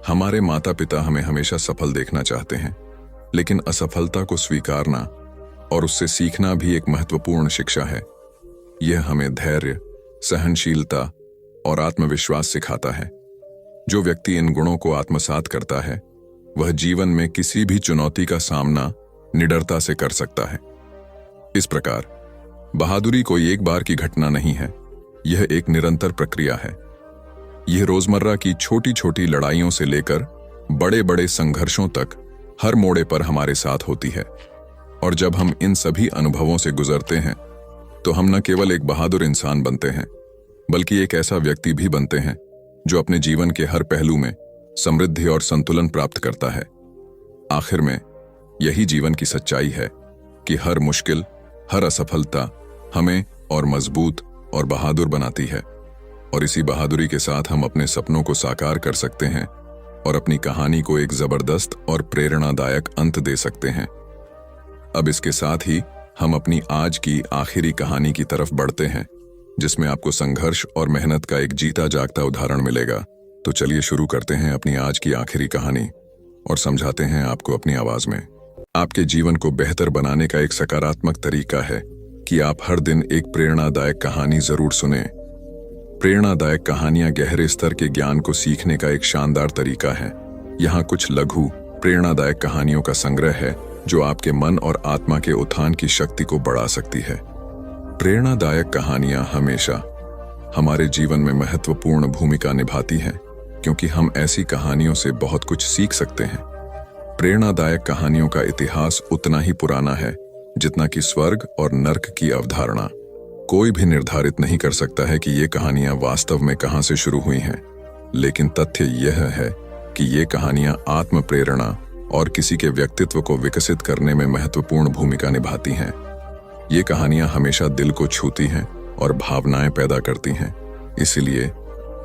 हमारे माता पिता हमें हमेशा सफल देखना चाहते हैं, लेकिन असफलता को स्वीकारना और उससे सीखना भी एक महत्वपूर्ण शिक्षा है। यह हमें धैर्य, सहनशीलता और आत्मविश्वास सिखाता है। जो व्यक्ति इन गुणों को आत्मसात करता है, वह जीवन में किसी भी चुनौती का सामना निडरता से कर सकता है। इस प्रकार बहादुरी कोई एक बार की घटना नहीं है, यह एक निरंतर प्रक्रिया है। यह रोजमर्रा की छोटी छोटी लड़ाइयों से लेकर बड़े बड़े संघर्षों तक हर मोड़ पर हमारे साथ होती है। और जब हम इन सभी अनुभवों से गुजरते हैं, तो हम न केवल एक बहादुर इंसान बनते हैं, बल्कि एक ऐसा व्यक्ति भी बनते हैं जो अपने जीवन के हर पहलू में समृद्धि और संतुलन प्राप्त करता है। आखिर में यही जीवन की सच्चाई है कि हर मुश्किल, हर असफलता हमें और मजबूत और बहादुर बनाती है, और इसी बहादुरी के साथ हम अपने सपनों को साकार कर सकते हैं और अपनी कहानी को एक जबरदस्त और प्रेरणादायक अंत दे सकते हैं। अब इसके साथ ही हम अपनी आज की आखिरी कहानी की तरफ बढ़ते हैं, जिसमें आपको संघर्ष और मेहनत का एक जीता जागता उदाहरण मिलेगा। तो चलिए शुरू करते हैं अपनी आज की आखिरी कहानी और समझाते हैं आपको अपनी आवाज में। आपके जीवन को बेहतर बनाने का एक सकारात्मक तरीका है कि आप हर दिन एक प्रेरणादायक कहानी जरूर सुनें। प्रेरणादायक कहानियां गहरे स्तर के ज्ञान को सीखने का एक शानदार तरीका है। यहाँ कुछ लघु प्रेरणादायक कहानियों का संग्रह है जो आपके मन और आत्मा के उत्थान की शक्ति को बढ़ा सकती है। प्रेरणादायक कहानियां हमेशा हमारे जीवन में महत्वपूर्ण भूमिका निभाती हैं, क्योंकि हम ऐसी कहानियों से बहुत कुछ सीख सकते हैं। प्रेरणादायक कहानियों का इतिहास उतना ही पुराना है जितना कि स्वर्ग और नर्क की अवधारणा। कोई भी निर्धारित नहीं कर सकता है कि ये कहानियां वास्तव में कहां से शुरू हुई हैं, लेकिन तथ्य यह है कि ये कहानियां आत्म प्रेरणा और किसी के व्यक्तित्व को विकसित करने में महत्वपूर्ण भूमिका निभाती हैं। ये कहानियां हमेशा दिल को छूती हैं और भावनाएं पैदा करती हैं। इसलिए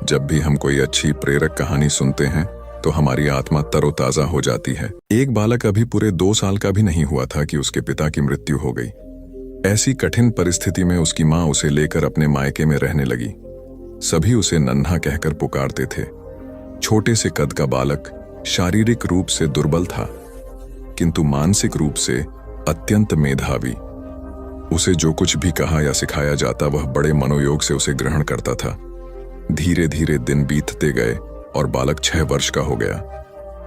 जब भी हम कोई अच्छी प्रेरक कहानी सुनते हैं तो हमारी आत्मा तरोताजा हो जाती है। एक बालक अभी पूरे 2 साल का भी नहीं हुआ था कि उसके पिता की मृत्यु हो गई। ऐसी कठिन परिस्थिति में उसकी माँ उसे लेकर अपने मायके में रहने लगी। सभी उसे नन्हा कहकर पुकारते थे। छोटे से कद का बालक शारीरिक रूप से दुर्बल था, किंतु मानसिक रूप से अत्यंत मेधावी। उसे जो कुछ भी कहा या सिखाया जाता वह बड़े मनोयोग से उसे ग्रहण करता था। धीरे धीरे दिन बीतते गए और बालक 6 वर्ष का हो गया।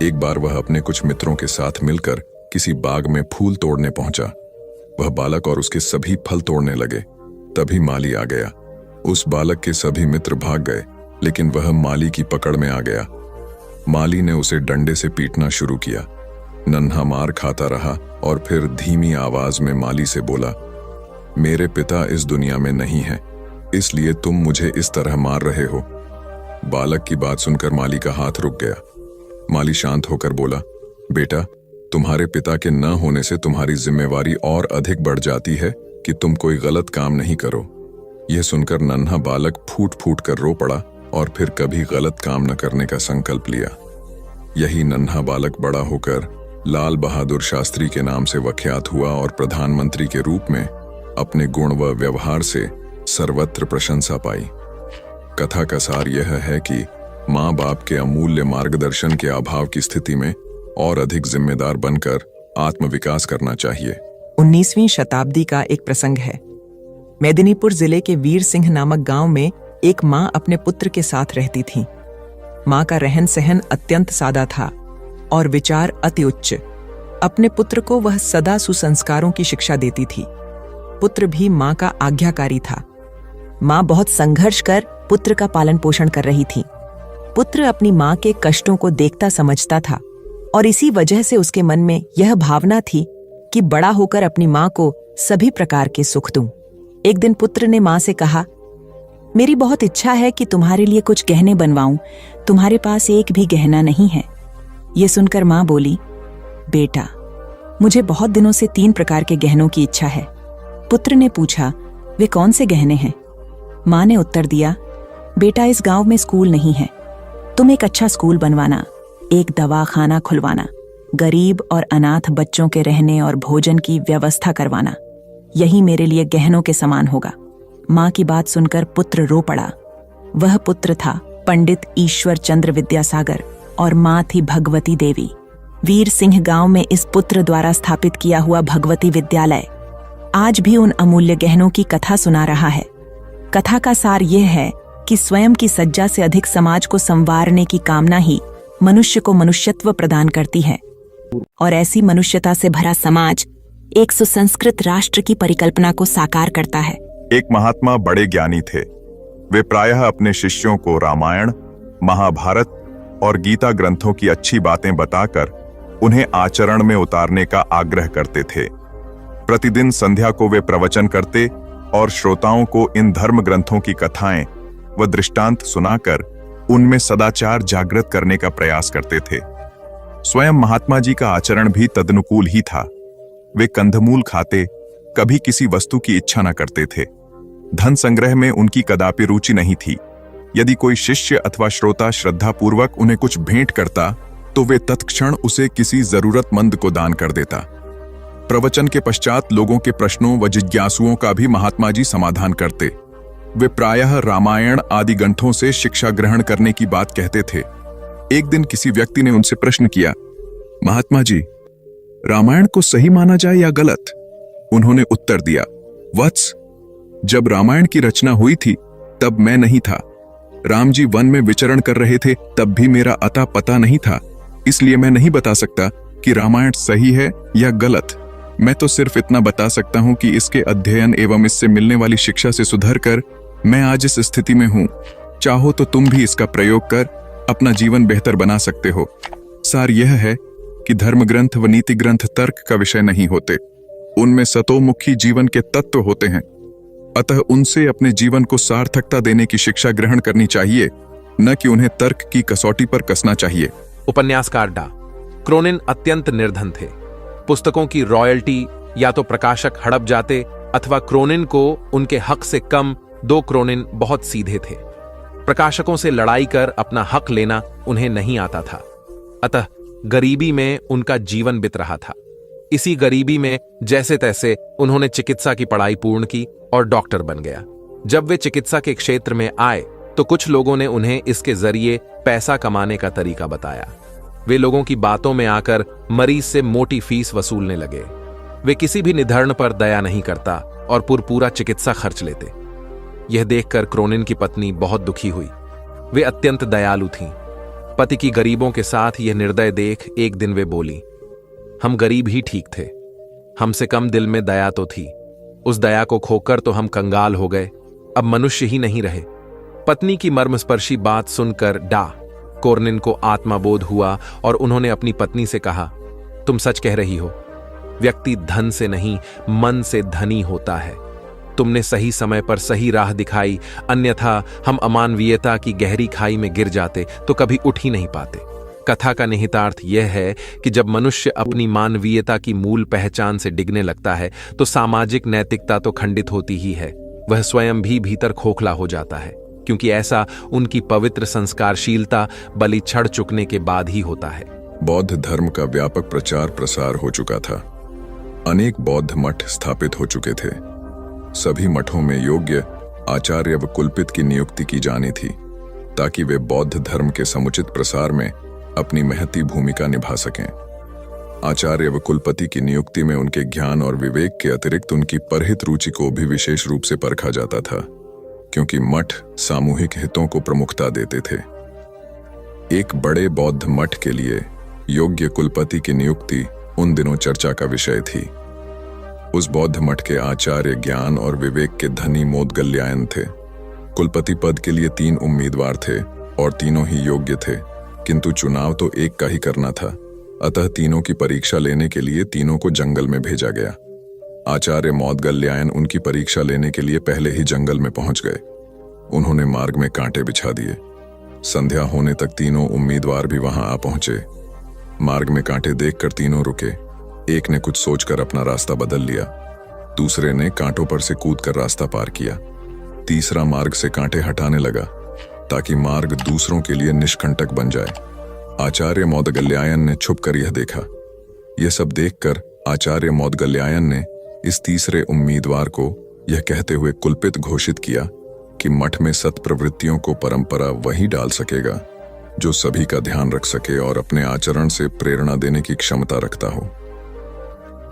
एक बार वह अपने कुछ मित्रों के साथ मिलकर किसी बाग में फूल तोड़ने पहुंचा। वह बालक और उसके सभी फल तोड़ने लगे। तभी माली आ गया। उस बालक के सभी मित्र भाग गए, लेकिन वह माली की पकड़ में आ गया। माली ने उसे डंडे से पीटना शुरू किया। नन्हा मार खाता रहा और फिर धीमी आवाज में माली से बोला, मेरे पिता इस दुनिया में नहीं है, इसलिए तुम मुझे इस तरह मार रहे हो। बालक की बात सुनकर माली का हाथ रुक गया। माली शांत होकर बोला, बेटा, तुम्हारे पिता के न होने से तुम्हारी जिम्मेवारी और अधिक बढ़ जाती है कि तुम कोई गलत काम नहीं करो। यह सुनकर नन्हा बालक फूट फूट कर रो पड़ा और फिर कभी गलत काम न करने का संकल्प लिया। यही नन्हा बालक बड़ा होकर लाल बहादुर शास्त्री के नाम से विख्यात हुआ और प्रधानमंत्री के रूप में अपने गुण व व्यवहार से सर्वत्र प्रशंसा पाई। कथा का सार यह है कि माँ बाप के अमूल्य मार्गदर्शन के अभाव की स्थिति में और अधिक जिम्मेदार बनकर आत्मविकास करना चाहिए। 19वीं शताब्दी का एक प्रसंग है। मेदिनीपुर जिले के वीर सिंह नामक गांव में एक माँ अपने पुत्र के साथ रहती थी। माँ का रहन सहन अत्यंत सादा था और विचार अति उच्च। अपने पुत्र को वह सदा सुसंस्कारों की शिक्षा देती थी। पुत्र भी माँ का आज्ञाकारी था। माँ बहुत संघर्ष कर पुत्र का पालन पोषण कर रही थी। पुत्र अपनी माँ के कष्टों को देखता समझता था और इसी वजह से उसके मन में यह भावना थी कि बड़ा होकर अपनी माँ को सभी प्रकार के सुख दूं। एक दिन पुत्र ने माँ से कहा, मेरी बहुत इच्छा है कि तुम्हारे लिए कुछ गहने बनवाऊं, तुम्हारे पास एक भी गहना नहीं है। ये सुनकर माँ बोली, बेटा, मुझे बहुत दिनों से 3 प्रकार के गहनों की इच्छा है। पुत्र ने पूछा, वे कौन से गहने हैं? माँ ने उत्तर दिया, बेटा, इस गांव में स्कूल नहीं है, तुम एक अच्छा स्कूल बनवाना, एक दवाखाना खुलवाना, गरीब और अनाथ बच्चों के रहने और भोजन की व्यवस्था करवाना, यही मेरे लिए गहनों के समान होगा। माँ की बात सुनकर पुत्र रो पड़ा। वह पुत्र था पंडित ईश्वर चंद्र विद्यासागर और माँ थी भगवती देवी। वीर सिंह गांव में इस पुत्र द्वारा स्थापित किया हुआ भगवती विद्यालय आज भी उन अमूल्य गहनों की कथा सुना रहा है। कथा का सार यह है कि स्वयं की सज्जा से अधिक समाज को संवारने की कामना ही मनुष्य को मनुष्यत्व प्रदान करती है और ऐसी मनुष्यता से भरा समाज एक सुसंस्कृत राष्ट्र की परिकल्पना को साकार करता है। एक महात्मा बड़े ज्ञानी थे। वे प्रायः अपने शिष्यों को रामायण, महाभारत और गीता ग्रंथों की अच्छी बातें बताकर उन्हें आचरण में उतारने का आग्रह करते थे। प्रतिदिन संध्या को वे प्रवचन करते और श्रोताओं को इन धर्म ग्रंथों की कथाएं व दृष्टांत सुनाकर उनमें सदाचार जागृत करने का प्रयास करते थे। स्वयं महात्मा जी का आचरण भी तदनुकूल ही था। वे कंदमूल खाते, कभी किसी वस्तु की इच्छा न करते थे। धन संग्रह में उनकी कदापि रुचि नहीं थी। यदि कोई शिष्य अथवा श्रोता श्रद्धापूर्वक उन्हें कुछ भेंट करता तो वे तत्क्षण उसे किसी जरूरतमंद को दान कर देता। प्रवचन के पश्चात लोगों के प्रश्नों व जिज्ञासुओं का भी महात्मा जी समाधान करते। वे प्रायः रामायण आदि ग्रंथों से शिक्षा ग्रहण करने की बात कहते थे। एक दिन किसी व्यक्ति ने उनसे प्रश्न किया, महात्मा जी, रामायण को सही माना जाए या गलत? उन्होंने उत्तर दिया, वत्स, जब रामायण की रचना हुई थी तब मैं नहीं था। राम जी वन में विचरण कर रहे थे, तब भी मेरा अता पता नहीं था, इसलिए मैं नहीं बता सकता कि रामायण सही है या गलत। मैं तो सिर्फ इतना बता सकता हूं कि इसके अध्ययन एवं इससे मिलने वाली शिक्षा से सुधर कर मैं आज इस स्थिति में हूं। चाहो तो तुम भी इसका प्रयोग कर अपना जीवन बेहतर बना सकते हो। सार यह है कि धर्म ग्रंथ व नीति ग्रंथ तर्क का विषय नहीं होते, उनमें सतोमुखी जीवन के तत्व होते हैं। अतः उनसे अपने जीवन को सार्थकता देने की शिक्षा ग्रहण करनी चाहिए, न कि उन्हें तर्क की कसौटी पर कसना चाहिए। उपन्यासकार डा क्रोनिन अत्यंत निर्धन थे। पुस्तकों की रॉयल्टी या तो प्रकाशक हड़प जाते अथवा क्रोनिन को उनके हक से कम 2 क्रोनिन बहुत सीधे थे। प्रकाशकों से लड़ाई कर अपना हक लेना उन्हें नहीं आता था। अतः गरीबी में उनका जीवन बीत रहा था। इसी गरीबी में जैसे तैसे उन्होंने चिकित्सा की पढ़ाई पूर्ण की और डॉक्टर बन गया। जब वे चिकित्सा के क्षेत्र में आए तो कुछ लोगों ने उन्हें इसके जरिए पैसा कमाने का तरीका बताया। वे लोगों की बातों में आकर मरीज से मोटी फीस वसूलने लगे। वे किसी भी निधर्न पर दया नहीं करता और पूरा चिकित्सा खर्च लेते। यह देखकर क्रोनिन की पत्नी बहुत दुखी हुई। वे अत्यंत दयालु थीं। पति की गरीबों के साथ यह निर्दय देख एक दिन वे बोली, हम गरीब ही ठीक थे, हमसे कम दिल में दया तो थी। उस दया को खोकर तो हम कंगाल हो गए, अब मनुष्य ही नहीं रहे। पत्नी की मर्मस्पर्शी बात सुनकर डा क्रोनिन को आत्मबोध हुआ और उन्होंने अपनी पत्नी से कहा, तुम सच कह रही हो। व्यक्ति धन से नहीं मन से धनी होता है। तुमने सही समय पर सही राह दिखाई, अन्यथा हम अमानवीयता की गहरी खाई में गिर जाते तो कभी उठ ही नहीं पाते। कथा का निहितार्थ यह है कि जब मनुष्य अपनी मानवीयता की मूल पहचान से डिगने लगता है तो सामाजिक नैतिकता तो खंडित होती ही है, वह स्वयं भी भीतर खोखला हो जाता है, क्योंकि ऐसा उनकी पवित्र संस्कारशीलता बलि छड़ चुकने के बाद ही होता है। बौद्ध धर्म का व्यापक प्रचार प्रसार हो चुका था। अनेक बौद्ध मठ स्थापित हो चुके थे। सभी मठों में योग्य आचार्य व कुलपित की नियुक्ति की जानी थी ताकि वे बौद्ध धर्म के समुचित प्रसार में अपनी महती भूमिका निभा सकें। आचार्य व कुलपति की नियुक्ति में उनके ज्ञान और विवेक के अतिरिक्त उनकी परहित रुचि को भी विशेष रूप से परखा जाता था, क्योंकि मठ सामूहिक हितों को प्रमुखता देते थे। एक बड़े बौद्ध मठ के लिए योग्य कुलपति की नियुक्ति उन दिनों चर्चा का विषय थी। उस बौद्ध मठ के आचार्य ज्ञान और विवेक के धनी मोदगल्यायन थे। कुलपति पद के लिए 3 उम्मीदवार थे और तीनों ही योग्य थे, किंतु चुनाव तो एक का ही करना था। अतः तीनों की परीक्षा लेने के लिए तीनों को जंगल में भेजा गया। आचार्य मोदगल्यायन उनकी परीक्षा लेने के लिए पहले ही जंगल में पहुंच गए। उन्होंने मार्ग में कांटे बिछा दिए। संध्या होने तक तीनों उम्मीदवार भी वहां आ पहुंचे। मार्ग में कांटे देखकर तीनों रुके। एक ने कुछ सोचकर अपना रास्ता बदल लिया, दूसरे ने कांटों पर से कूदकर रास्ता पार किया, तीसरा मार्ग से कांटे हटाने लगा ताकि मार्ग दूसरों के लिए निष्कंटक बन जाए। आचार्य मोदगल्यायन ने छुपकर यह देखा। यह सब देखकर आचार्य मोदगल्यायन ने इस तीसरे उम्मीदवार को यह कहते हुए कुलपित घोषित किया कि मठ में सत्प्रवृत्तियों को परंपरा वही डाल सकेगा जो सभी का ध्यान रख सके और अपने आचरण से प्रेरणा देने की क्षमता रखता हो।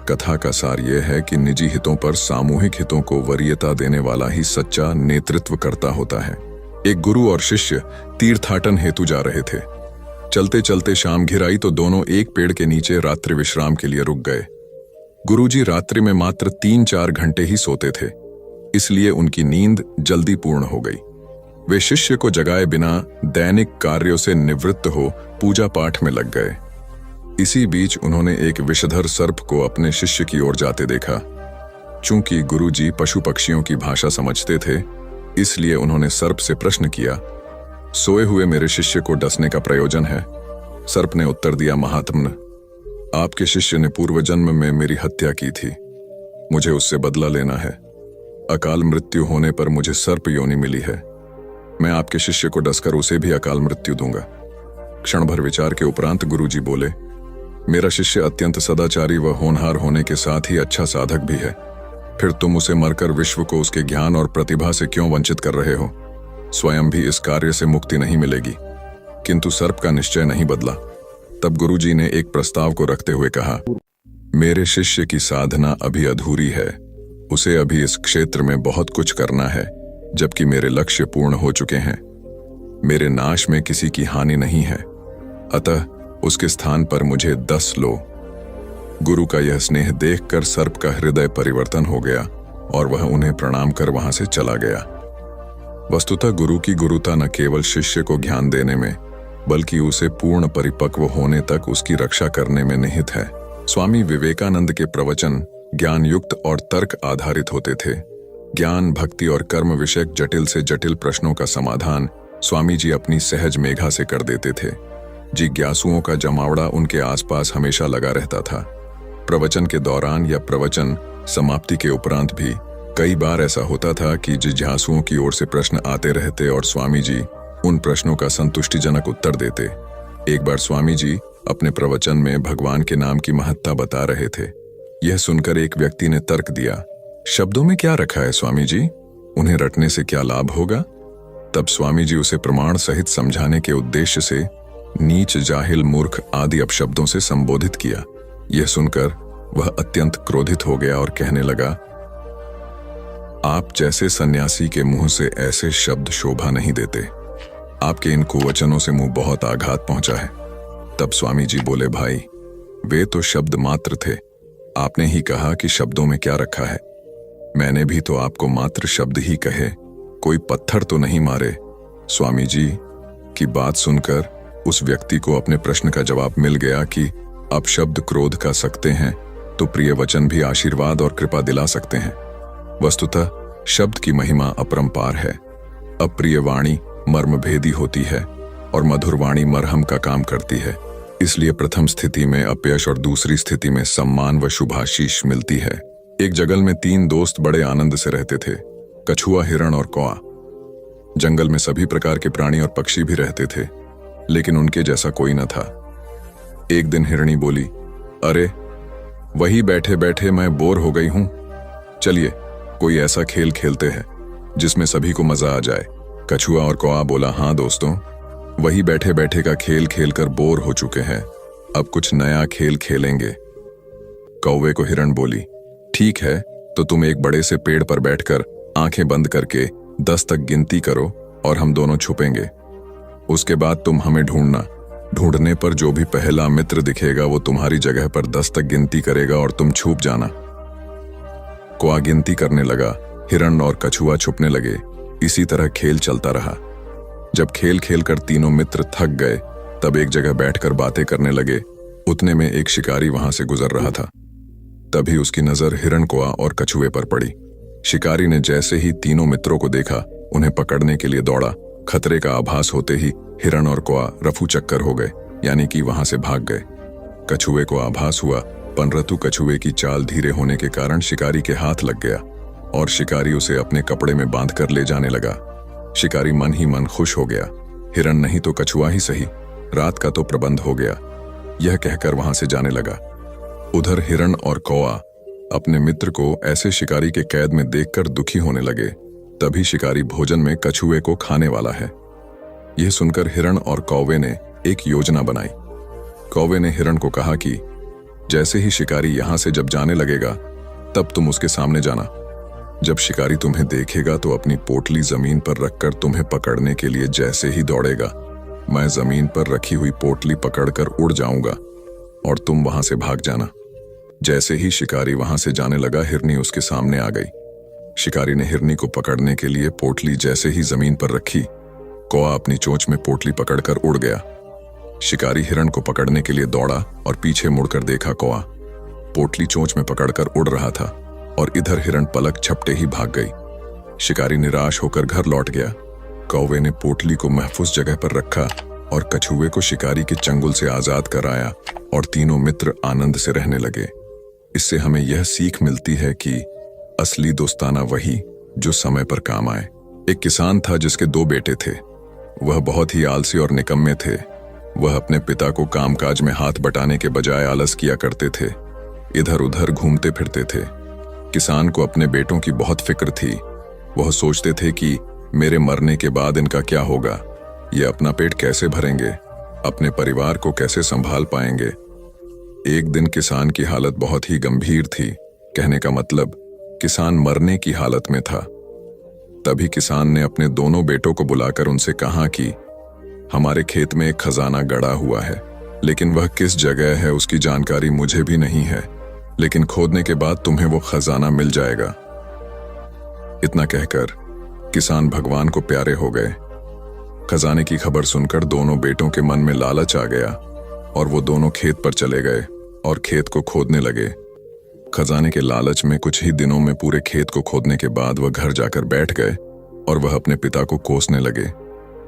कथा का सार यह है कि निजी हितों पर सामूहिक हितों को वरीयता देने वाला ही सच्चा नेतृत्व करता होता है। एक गुरु और शिष्य तीर्थाटन हेतु जा रहे थे। चलते चलते शाम घिर आई तो दोनों एक पेड़ के नीचे रात्रि विश्राम के लिए रुक गए। गुरुजी रात्रि में मात्र 3-4 घंटे ही सोते थे, इसलिए उनकी नींद जल्दी पूर्ण हो गई। वे शिष्य को जगाए बिना दैनिक कार्यों से निवृत्त हो पूजा पाठ में लग गए। इसी बीच उन्होंने एक विषधर सर्प को अपने शिष्य की ओर जाते देखा। चूंकि गुरुजी पशु पक्षियों की भाषा समझते थे, इसलिए उन्होंने सर्प से प्रश्न किया, सोए हुए मेरे शिष्य को डसने का प्रयोजन है? सर्प ने उत्तर दिया, महात्मन, आपके शिष्य ने पूर्व जन्म में मेरी हत्या की थी। मुझे उससे बदला लेना है। अकाल मृत्यु होने पर मुझे सर्प योनि मिली है। मैं आपके शिष्य को डसकर उसे भी अकाल मृत्यु दूंगा। क्षण भर विचार के उपरांत गुरुजी बोले, मेरा शिष्य अत्यंत सदाचारी व होनहार होने के साथ ही अच्छा साधक भी है। फिर तुम उसे मरकर विश्व को उसके ज्ञान और प्रतिभा से क्यों वंचित कर रहे हो? स्वयं भी इस कार्य से मुक्ति नहीं मिलेगी। किंतु सर्प का निश्चय नहीं बदला। तब गुरुजी ने एक प्रस्ताव को रखते हुए कहा, मेरे शिष्य की साधना अभी अधूरी है। उसे अभी इस क्षेत्र में बहुत कुछ करना है, जबकि मेरे लक्ष्य पूर्ण हो चुके हैं। मेरे नाश में किसी की हानि नहीं है, अतः उसके स्थान पर मुझे 10 लो। गुरु का यह स्नेह देखकर सर्प का हृदय परिवर्तन हो गया और वह उन्हें प्रणाम कर वहां से चला गया। वस्तुतः गुरु की गुरुता न केवल शिष्य को ज्ञान देने में, बल्कि उसे पूर्ण परिपक्व होने तक उसकी रक्षा करने में निहित है। स्वामी विवेकानंद के प्रवचन ज्ञान युक्त और तर्क आधारित होते थे। ज्ञान, भक्ति और कर्म विषयक जटिल से जटिल प्रश्नों का समाधान स्वामी जी अपनी सहज मेघा से कर देते थे। जिज्ञासुओं का जमावड़ा उनके आसपास हमेशा लगा रहता था। प्रवचन के दौरान या प्रवचन समाप्ति के उपरांत भी कई बार ऐसा होता था कि जिज्ञासुओं की ओर से प्रश्न आते रहते और स्वामी जी उन प्रश्नों का संतुष्टिजनक उत्तर देते। एक बार स्वामी जी अपने प्रवचन में भगवान के नाम की महत्ता बता रहे थे। यह सुनकर एक व्यक्ति ने तर्क दिया, शब्दों में क्या रखा है स्वामी जी? उन्हें रटने से क्या लाभ होगा? तब स्वामी जी उसे प्रमाण सहित समझाने के उद्देश्य से नीच, जाहिल, मूर्ख आदि अपशब्दों से संबोधित किया। यह सुनकर वह अत्यंत क्रोधित हो गया और कहने लगा, आप जैसे सन्यासी के मुंह से ऐसे शब्द शोभा नहीं देते। आपके इन कुवचनों से मुंह बहुत आघात पहुंचा है। तब स्वामी जी बोले, भाई वे तो शब्द मात्र थे। आपने ही कहा कि शब्दों में क्या रखा है। मैंने भी तो आपको मात्र शब्द ही कहे, कोई पत्थर तो नहीं मारे। स्वामी जी की बात सुनकर उस व्यक्ति को अपने प्रश्न का जवाब मिल गया कि अब शब्द क्रोध का सकते हैं तो प्रिय वचन भी आशीर्वाद और कृपा दिला सकते हैं। वस्तुतः शब्द की महिमा अपरंपार है। अप्रिय वाणी मर्म भेदी होती है और मधुर वाणी मरहम का काम करती है। इसलिए प्रथम स्थिति में अपयश और दूसरी स्थिति में सम्मान व शुभाशीष मिलती है। एक जंगल में 3 दोस्त बड़े आनंद से रहते थे, कछुआ, हिरण और कौआ। जंगल में सभी प्रकार के प्राणी और पक्षी भी रहते थे, लेकिन उनके जैसा कोई न था। एक दिन हिरणी बोली, अरे वही बैठे बैठे मैं बोर हो गई हूं, चलिए कोई ऐसा खेल खेलते हैं जिसमें सभी को मजा आ जाए। कछुआ और कौआ बोला, हाँ दोस्तों, वही बैठे बैठे का खेल खेलकर बोर हो चुके हैं, अब कुछ नया खेल खेलेंगे। कौवे को हिरण बोली, ठीक है, तो तुम एक बड़े से पेड़ पर बैठकर आंखें बंद करके 10 तक गिनती करो और हम दोनों छुपेंगे। उसके बाद तुम हमें ढूंढना। ढूंढने पर जो भी पहला मित्र दिखेगा वो तुम्हारी जगह पर 10 तक गिनती करेगा और तुम छुप जाना। कौआ गिनती करने लगा, हिरण और कछुआ छुपने लगे। इसी तरह खेल चलता रहा। जब खेल खेल कर तीनों मित्र थक गए, तब एक जगह बैठकर बातें करने लगे। उतने में एक शिकारी वहां से गुजर रहा था। तभी उसकी नजर हिरण, कौआ और कछुए पर पड़ी। शिकारी ने जैसे ही तीनों मित्रों को देखा, उन्हें पकड़ने के लिए दौड़ा। खतरे का आभास होते ही हिरण और कौआ रफू चक्कर हो गए, यानी कि वहां से भाग गए। कछुए को आभास हुआ, परंतु कछुए की चाल धीरे होने के कारण शिकारी के हाथ लग गया और शिकारी उसे अपने कपड़े में बांधकर ले जाने लगा। शिकारी मन ही मन खुश हो गया। हिरण नहीं तो कछुआ ही सही, रात का तो प्रबंध हो गया, यह कहकर वहां से जाने लगा। उधर हिरण और कौआ अपने मित्र को ऐसे शिकारी के कैद में देखकर दुखी होने लगे। तभी शिकारी भोजन में कछुए को खाने वाला है। यह सुनकर हिरण और कौवे ने एक योजना बनाई। कौवे ने हिरण को कहा कि जैसे ही शिकारी यहां से जब जाने लगेगा, तब तुम उसके सामने जाना। जब शिकारी तुम्हें देखेगा तो अपनी पोटली जमीन पर रखकर तुम्हें पकड़ने के लिए जैसे ही दौड़ेगा, मैं जमीन पर रखी हुई पोटली पकड़कर उड़ जाऊंगा और तुम वहां से भाग जाना। जैसे ही शिकारी वहां से जाने लगा, हिरनी उसके सामने आ गई। शिकारी ने हिरनी को पकड़ने के लिए पोटली जैसे ही जमीन पर रखी, कौआ अपनी चोंच में पोटली पकड़कर उड़ गया। शिकारी हिरण को पकड़ने के लिए दौड़ा और पीछे मुड़कर देखा, कौआ पोटली चोंच में पकड़कर उड़ रहा था और इधर हिरण पलक झपटे ही भाग गई। शिकारी निराश होकर घर लौट गया। कौवे ने पोटली को महफूज जगह पर रखा और कछुए को शिकारी के चंगुल से आजाद कराया और तीनों मित्र आनंद से रहने लगे। इससे हमें यह सीख मिलती है कि असली दोस्ताना वही जो समय पर काम आए। एक किसान था जिसके 2 बेटे थे। वह बहुत ही आलसी और निकम्मे थे। वह अपने पिता को कामकाज में हाथ बटाने के बजाय आलस किया करते थे, इधर उधर घूमते फिरते थे। किसान को अपने बेटों की बहुत फिक्र थी। वह सोचते थे कि मेरे मरने के बाद इनका क्या होगा, ये अपना पेट कैसे भरेंगे, अपने परिवार को कैसे संभाल पाएंगे। एक दिन किसान की हालत बहुत ही गंभीर थी, कहने का मतलब किसान मरने की हालत में था। तभी किसान ने अपने दोनों बेटों को बुलाकर उनसे कहा कि हमारे खेत में एक खजाना गड़ा हुआ है, लेकिन वह किस जगह है उसकी जानकारी मुझे भी नहीं है, लेकिन खोदने के बाद तुम्हें वो खजाना मिल जाएगा। इतना कहकर किसान भगवान को प्यारे हो गए। खजाने की खबर सुनकर दोनों बेटों के मन में लालच आ गया और वो दोनों खेत पर चले गए और खेत को खोदने लगे। खजाने के लालच में कुछ ही दिनों में पूरे खेत को खोदने के बाद वह घर जाकर बैठ गए और वह अपने पिता को कोसने लगे।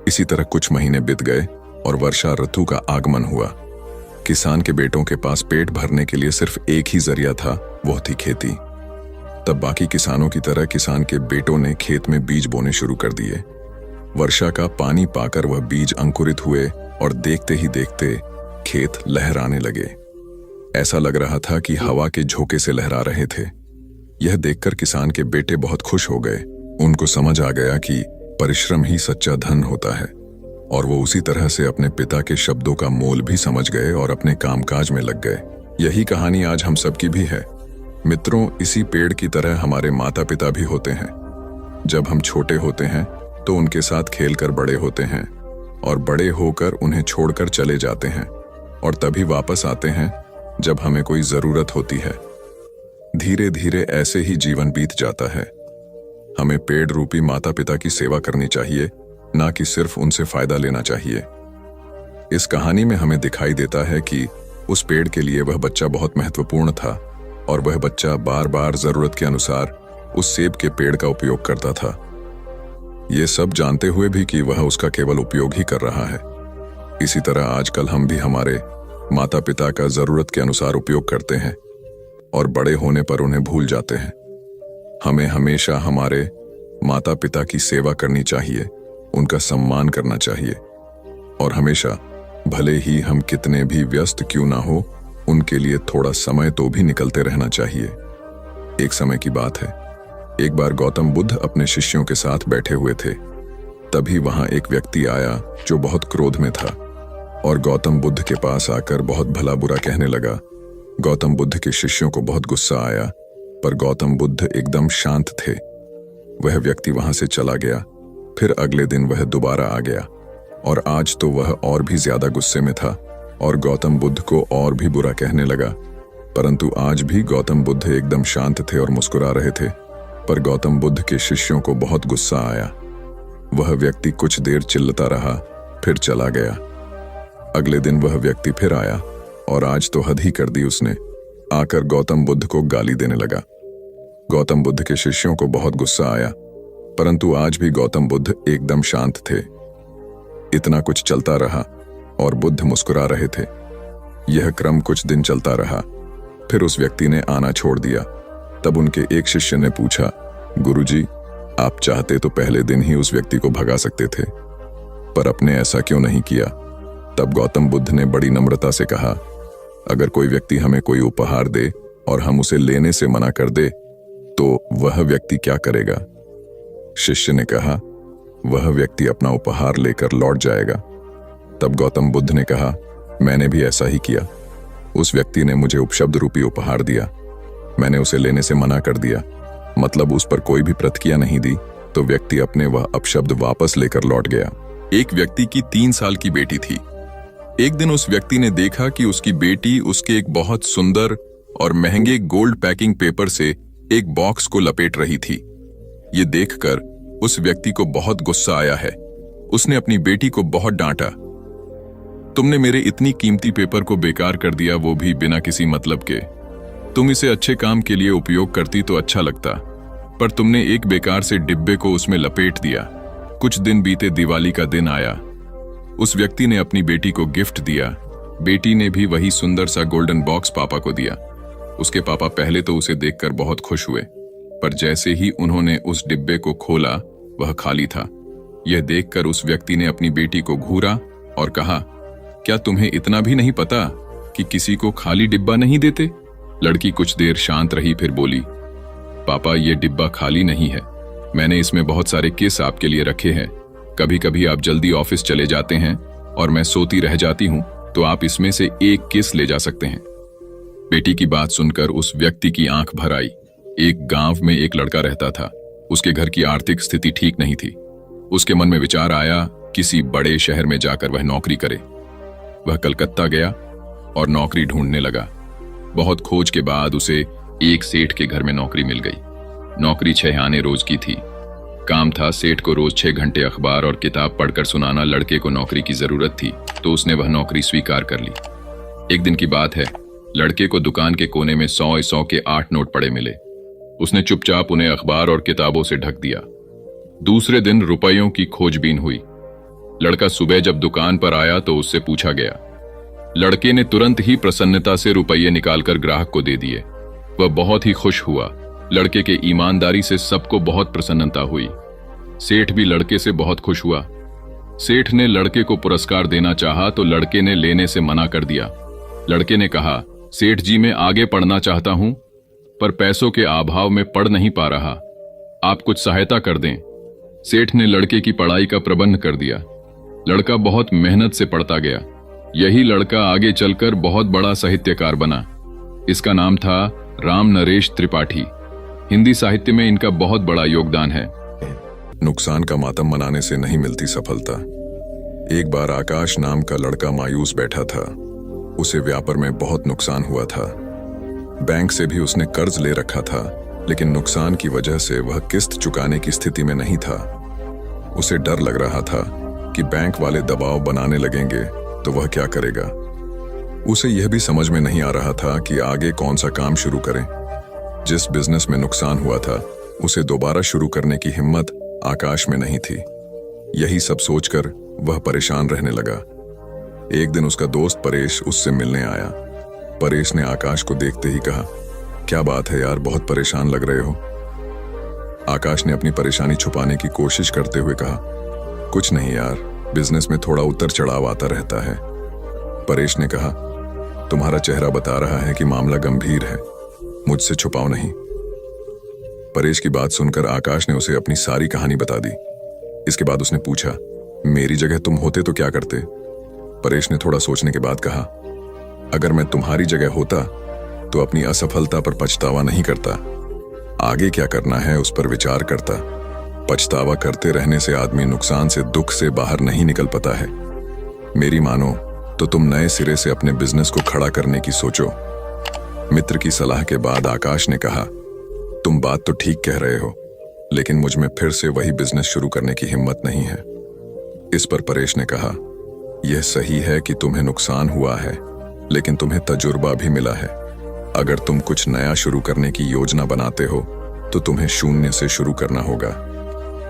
इसी तरह कुछ महीने बीत गए और वर्षा ऋतु का आगमन हुआ। किसान के बेटों के पास पेट भरने के लिए सिर्फ एक ही जरिया था, वो थी खेती। तब बाकी किसानों की तरह किसान के बेटों ने खेत में बीज बोने शुरू कर दिए। वर्षा का पानी पाकर वह बीज अंकुरित हुए और देखते ही देखते खेत लहराने लगे। ऐसा लग रहा था कि हवा के झोंके से लहरा रहे थे। यह देखकर किसान के बेटे बहुत खुश हो गए। उनको समझ आ गया कि परिश्रम ही सच्चा धन होता है और वो उसी तरह से अपने पिता के शब्दों का मोल भी समझ गए और अपने कामकाज में लग गए। यही कहानी आज हम सबकी भी है। मित्रों, इसी पेड़ की तरह हमारे माता पिता भी होते हैं। जब हम छोटे होते हैं तो उनके साथ खेलकर बड़े होते हैं और बड़े होकर उन्हें छोड़कर चले जाते हैं और तभी वापस आते हैं जब हमें कोई जरूरत होती है। धीरे धीरे ऐसे ही जीवन बीत जाता है। हमें पेड़ रूपी माता पिता की सेवा करनी चाहिए, ना कि सिर्फ उनसे फायदा लेना चाहिए। इस कहानी में हमें दिखाई देता है कि उस पेड़ के लिए वह बच्चा बहुत महत्वपूर्ण था और वह बच्चा बार बार जरूरत के अनुसार उस सेब के पेड़ का उपयोग करता था, ये सब जानते हुए भी कि वह उसका केवल उपयोग ही कर रहा है। इसी तरह आजकल हम भी हमारे माता पिता का जरूरत के अनुसार उपयोग करते हैं और बड़े होने पर उन्हें भूल जाते हैं। हमें हमेशा हमारे माता पिता की सेवा करनी चाहिए, उनका सम्मान करना चाहिए और हमेशा, भले ही हम कितने भी व्यस्त क्यों ना हो, उनके लिए थोड़ा समय तो भी निकलते रहना चाहिए। एक समय की बात है, एक बार गौतम बुद्ध अपने शिष्यों के साथ बैठे हुए थे। तभी वहां एक व्यक्ति आया जो बहुत क्रोध में था और गौतम बुद्ध के पास आकर बहुत भला बुरा कहने लगा। गौतम बुद्ध के शिष्यों को बहुत गुस्सा आया, पर गौतम बुद्ध एकदम शांत थे। वह व्यक्ति वहां से चला गया। फिर अगले दिन वह दोबारा आ गया और आज तो वह और भी ज्यादा गुस्से में था और गौतम बुद्ध को और भी बुरा कहने लगा। परंतु आज भी गौतम बुद्ध एकदम शांत थे और मुस्कुरा रहे थे। पर गौतम बुद्ध के शिष्यों को बहुत गुस्सा आया। वह व्यक्ति कुछ देर चिल्लाता रहा, फिर चला गया। अगले दिन वह व्यक्ति फिर आया और आज तो हद ही कर दी उसने। आकर गौतम बुद्ध को गाली देने लगा। गौतम बुद्ध के शिष्यों को बहुत गुस्सा आया, परंतु आज भी गौतम बुद्ध एकदम शांत थे। इतना कुछ चलता रहा और बुद्ध मुस्कुरा रहे थे। यह क्रम कुछ दिन चलता रहा, फिर उस व्यक्ति ने आना छोड़ दिया। तब उनके एक शिष्य ने पूछा, गुरुजी, आप चाहते तो पहले दिन ही उस व्यक्ति को भगा सकते थे, पर आपने ऐसा क्यों नहीं किया? तब गौतम बुद्ध ने बड़ी नम्रता से कहा, अगर कोई व्यक्ति हमें कोई उपहार दे और हम उसे लेने से मना कर दे तो वह व्यक्ति क्या करेगा? शिष्य ने कहा, वह व्यक्ति अपना उपहार लेकर लौट जाएगा। तब गौतम बुद्ध ने कहा, मैंने भी ऐसा ही किया। उस व्यक्ति ने मुझे उपशब्द रूपी उपहार दिया, मैंने उसे लेने से मना कर दिया, मतलब उस पर कोई भी प्रतिक्रिया नहीं दी, तो व्यक्ति अपने वह अपशब्द वापस लेकर लौट गया। एक व्यक्ति की 3 साल की बेटी थी। एक दिन उस व्यक्ति ने देखा कि उसकी बेटी उसके एक बहुत सुंदर और महंगे गोल्ड पैकिंग पेपर से एक बॉक्स को लपेट रही थी। ये देखकर उस व्यक्ति को बहुत गुस्सा आया है। उसने अपनी बेटी को बहुत डांटा, तुमने मेरे इतनी कीमती पेपर को बेकार कर दिया, वो भी बिना किसी मतलब के। तुम इसे अच्छे काम के लिए उपयोग करती तो अच्छा लगता, पर तुमने एक बेकार से डिब्बे को उसमें लपेट दिया। कुछ दिन बीते, दिवाली का दिन आया। उस व्यक्ति ने अपनी बेटी को गिफ्ट दिया। बेटी ने भी वही सुंदर सा गोल्डन बॉक्स पापा को दिया। उसके पापा पहले तो उसे देखकर बहुत खुश हुए, पर जैसे ही उन्होंने उस डिब्बे को खोला वह खाली था। यह देखकर उस व्यक्ति ने अपनी बेटी को घूरा और कहा, क्या तुम्हें इतना भी नहीं पता कि किसी को खाली डिब्बा नहीं देते? लड़की कुछ देर शांत रही, फिर बोली, पापा, ये डिब्बा खाली नहीं है, मैंने इसमें बहुत सारे किस आपके लिए रखे हैं। कभी कभी आप जल्दी ऑफिस चले जाते हैं और मैं सोती रह जाती हूं, तो आप इसमें से एक किस ले जा सकते हैं। बेटी की बात सुनकर उस व्यक्ति की आंख भर आई। एक गांव में एक लड़का रहता था। उसके घर की आर्थिक स्थिति ठीक नहीं थी। उसके मन में विचार आया, किसी बड़े शहर में जाकर वह नौकरी करे। वह कलकत्ता गया और नौकरी ढूंढने लगा। बहुत खोज के बाद उसे एक सेठ के घर में नौकरी मिल गई। नौकरी 6 आने रोज की थी। काम था सेठ को रोज 6 घंटे अखबार और किताब पढ़कर सुनाना। लड़के को नौकरी की जरूरत थी, तो उसने वह नौकरी स्वीकार कर ली। एक दिन की बात है, लड़के को दुकान के कोने में 100 के 8 नोट पड़े मिले। उसने चुपचाप उन्हें अखबार और किताबों से ढक दिया। दूसरे दिन रुपयों की खोजबीन हुई। लड़का सुबह जब दुकान पर आया तो उससे पूछा गया। लड़के ने तुरंत ही प्रसन्नता से रुपये निकालकर ग्राहक को दे दिए। वह बहुत ही खुश हुआ। लड़के के ईमानदारी से सबको बहुत प्रसन्नता हुई। सेठ भी लड़के से बहुत खुश हुआ। सेठ ने लड़के को पुरस्कार देना चाहा तो लड़के ने लेने से मना कर दिया। लड़के ने कहा, सेठ जी, मैं आगे पढ़ना चाहता हूं, पर पैसों के अभाव में पढ़ नहीं पा रहा, आप कुछ सहायता कर दें। सेठ ने लड़के की पढ़ाई का प्रबंध कर दिया। लड़का बहुत मेहनत से पढ़ता गया। यही लड़का आगे चलकर बहुत बड़ा साहित्यकार बना। इसका नाम था राम नरेश त्रिपाठी। हिंदी साहित्य में इनका बहुत बड़ा योगदान है। नुकसान का मातम मनाने से नहीं मिलती सफलता। एक बार आकाश नाम का लड़का मायूस बैठा था। उसे व्यापार में बहुत नुकसान हुआ था। बैंक से भी उसने कर्ज ले रखा था, लेकिन नुकसान की वजह से वह किस्त चुकाने की स्थिति में नहीं था। उसे डर लग रहा था कि बैंक वाले दबाव बनाने लगेंगे तो वह क्या करेगा। उसे यह भी समझ में नहीं आ रहा था कि आगे कौन सा काम शुरू करें। जिस बिजनेस में नुकसान हुआ था उसे दोबारा शुरू करने की हिम्मत आकाश में नहीं थी। यही सब सोचकर वह परेशान रहने लगा। एक दिन उसका दोस्त परेश उससे मिलने आया। परेश ने आकाश को देखते ही कहा, क्या बात है यार, बहुत परेशान लग रहे हो। आकाश ने अपनी परेशानी छुपाने की कोशिश करते हुए कहा, कुछ नहीं यार, बिजनेस में थोड़ा उतर चढ़ाव आता रहता है। परेश ने कहा, तुम्हारा चेहरा बता रहा है कि मामला गंभीर है, मुझसे छुपाओ नहीं। परेश की बात सुनकर आकाश ने उसे अपनी सारी कहानी बता दी। इसके बाद उसने पूछा, मेरी जगह तुम होते तो क्या करते? परेश ने थोड़ा सोचने के बाद कहा, अगर मैं तुम्हारी जगह होता तो अपनी असफलता पर पछतावा नहीं करता, आगे क्या करना है उस पर विचार करता। पछतावा करते रहने से आदमी नुकसान से, दुख से बाहर नहीं निकल पाता है। मेरी मानो तो तुम नए सिरे से अपने बिजनेस को खड़ा करने की सोचो। मित्र की सलाह के बाद आकाश ने कहा, तुम बात तो ठीक कह रहे हो, लेकिन मुझ में फिर से वही बिजनेस शुरू करने की हिम्मत नहीं है। इस पर परेश ने कहा, यह सही है कि तुम्हें नुकसान हुआ है, लेकिन तुम्हें तजुर्बा भी मिला है। अगर तुम कुछ नया शुरू करने की योजना बनाते हो तो तुम्हें शून्य से शुरू करना होगा।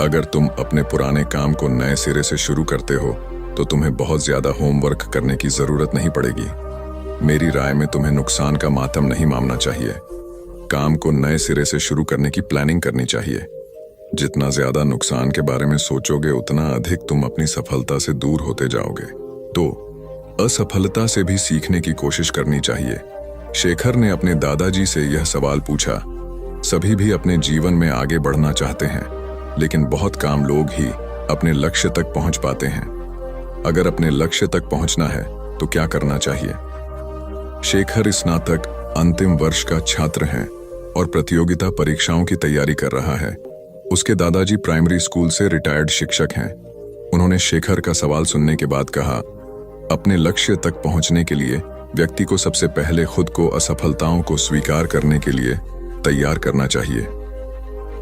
अगर तुम अपने पुराने काम को नए सिरे से शुरू करते हो तो तुम्हें बहुत ज्यादा होमवर्क करने की जरूरत नहीं पड़ेगी। मेरी राय में तुम्हें नुकसान का मातम नहीं मानना चाहिए। काम को नए सिरे से शुरू करने की प्लानिंग करनी चाहिए। जितना ज्यादा नुकसान के बारे में सोचोगे उतना अधिक तुम अपनी सफलता से दूर होते जाओगे। तो असफलता से भी सीखने की कोशिश करनी चाहिए। शेखर ने अपने दादाजी से यह सवाल पूछा। सभी भी अपने जीवन में आगे बढ़ना चाहते हैं, लेकिन बहुत कम लोग ही अपने लक्ष्य तक पहुंच पाते हैं। अगर अपने लक्ष्य तक पहुंचना है तो क्या करना चाहिए? शेखर स्नातक अंतिम वर्ष का छात्र है और प्रतियोगिता परीक्षाओं की तैयारी कर रहा है। उसके दादाजी प्राइमरी स्कूल से रिटायर्ड शिक्षक हैं। उन्होंने शेखर का सवाल सुनने के बाद कहा, अपने लक्ष्य तक पहुंचने के लिए व्यक्ति को सबसे पहले खुद को असफलताओं को स्वीकार करने के लिए तैयार करना चाहिए।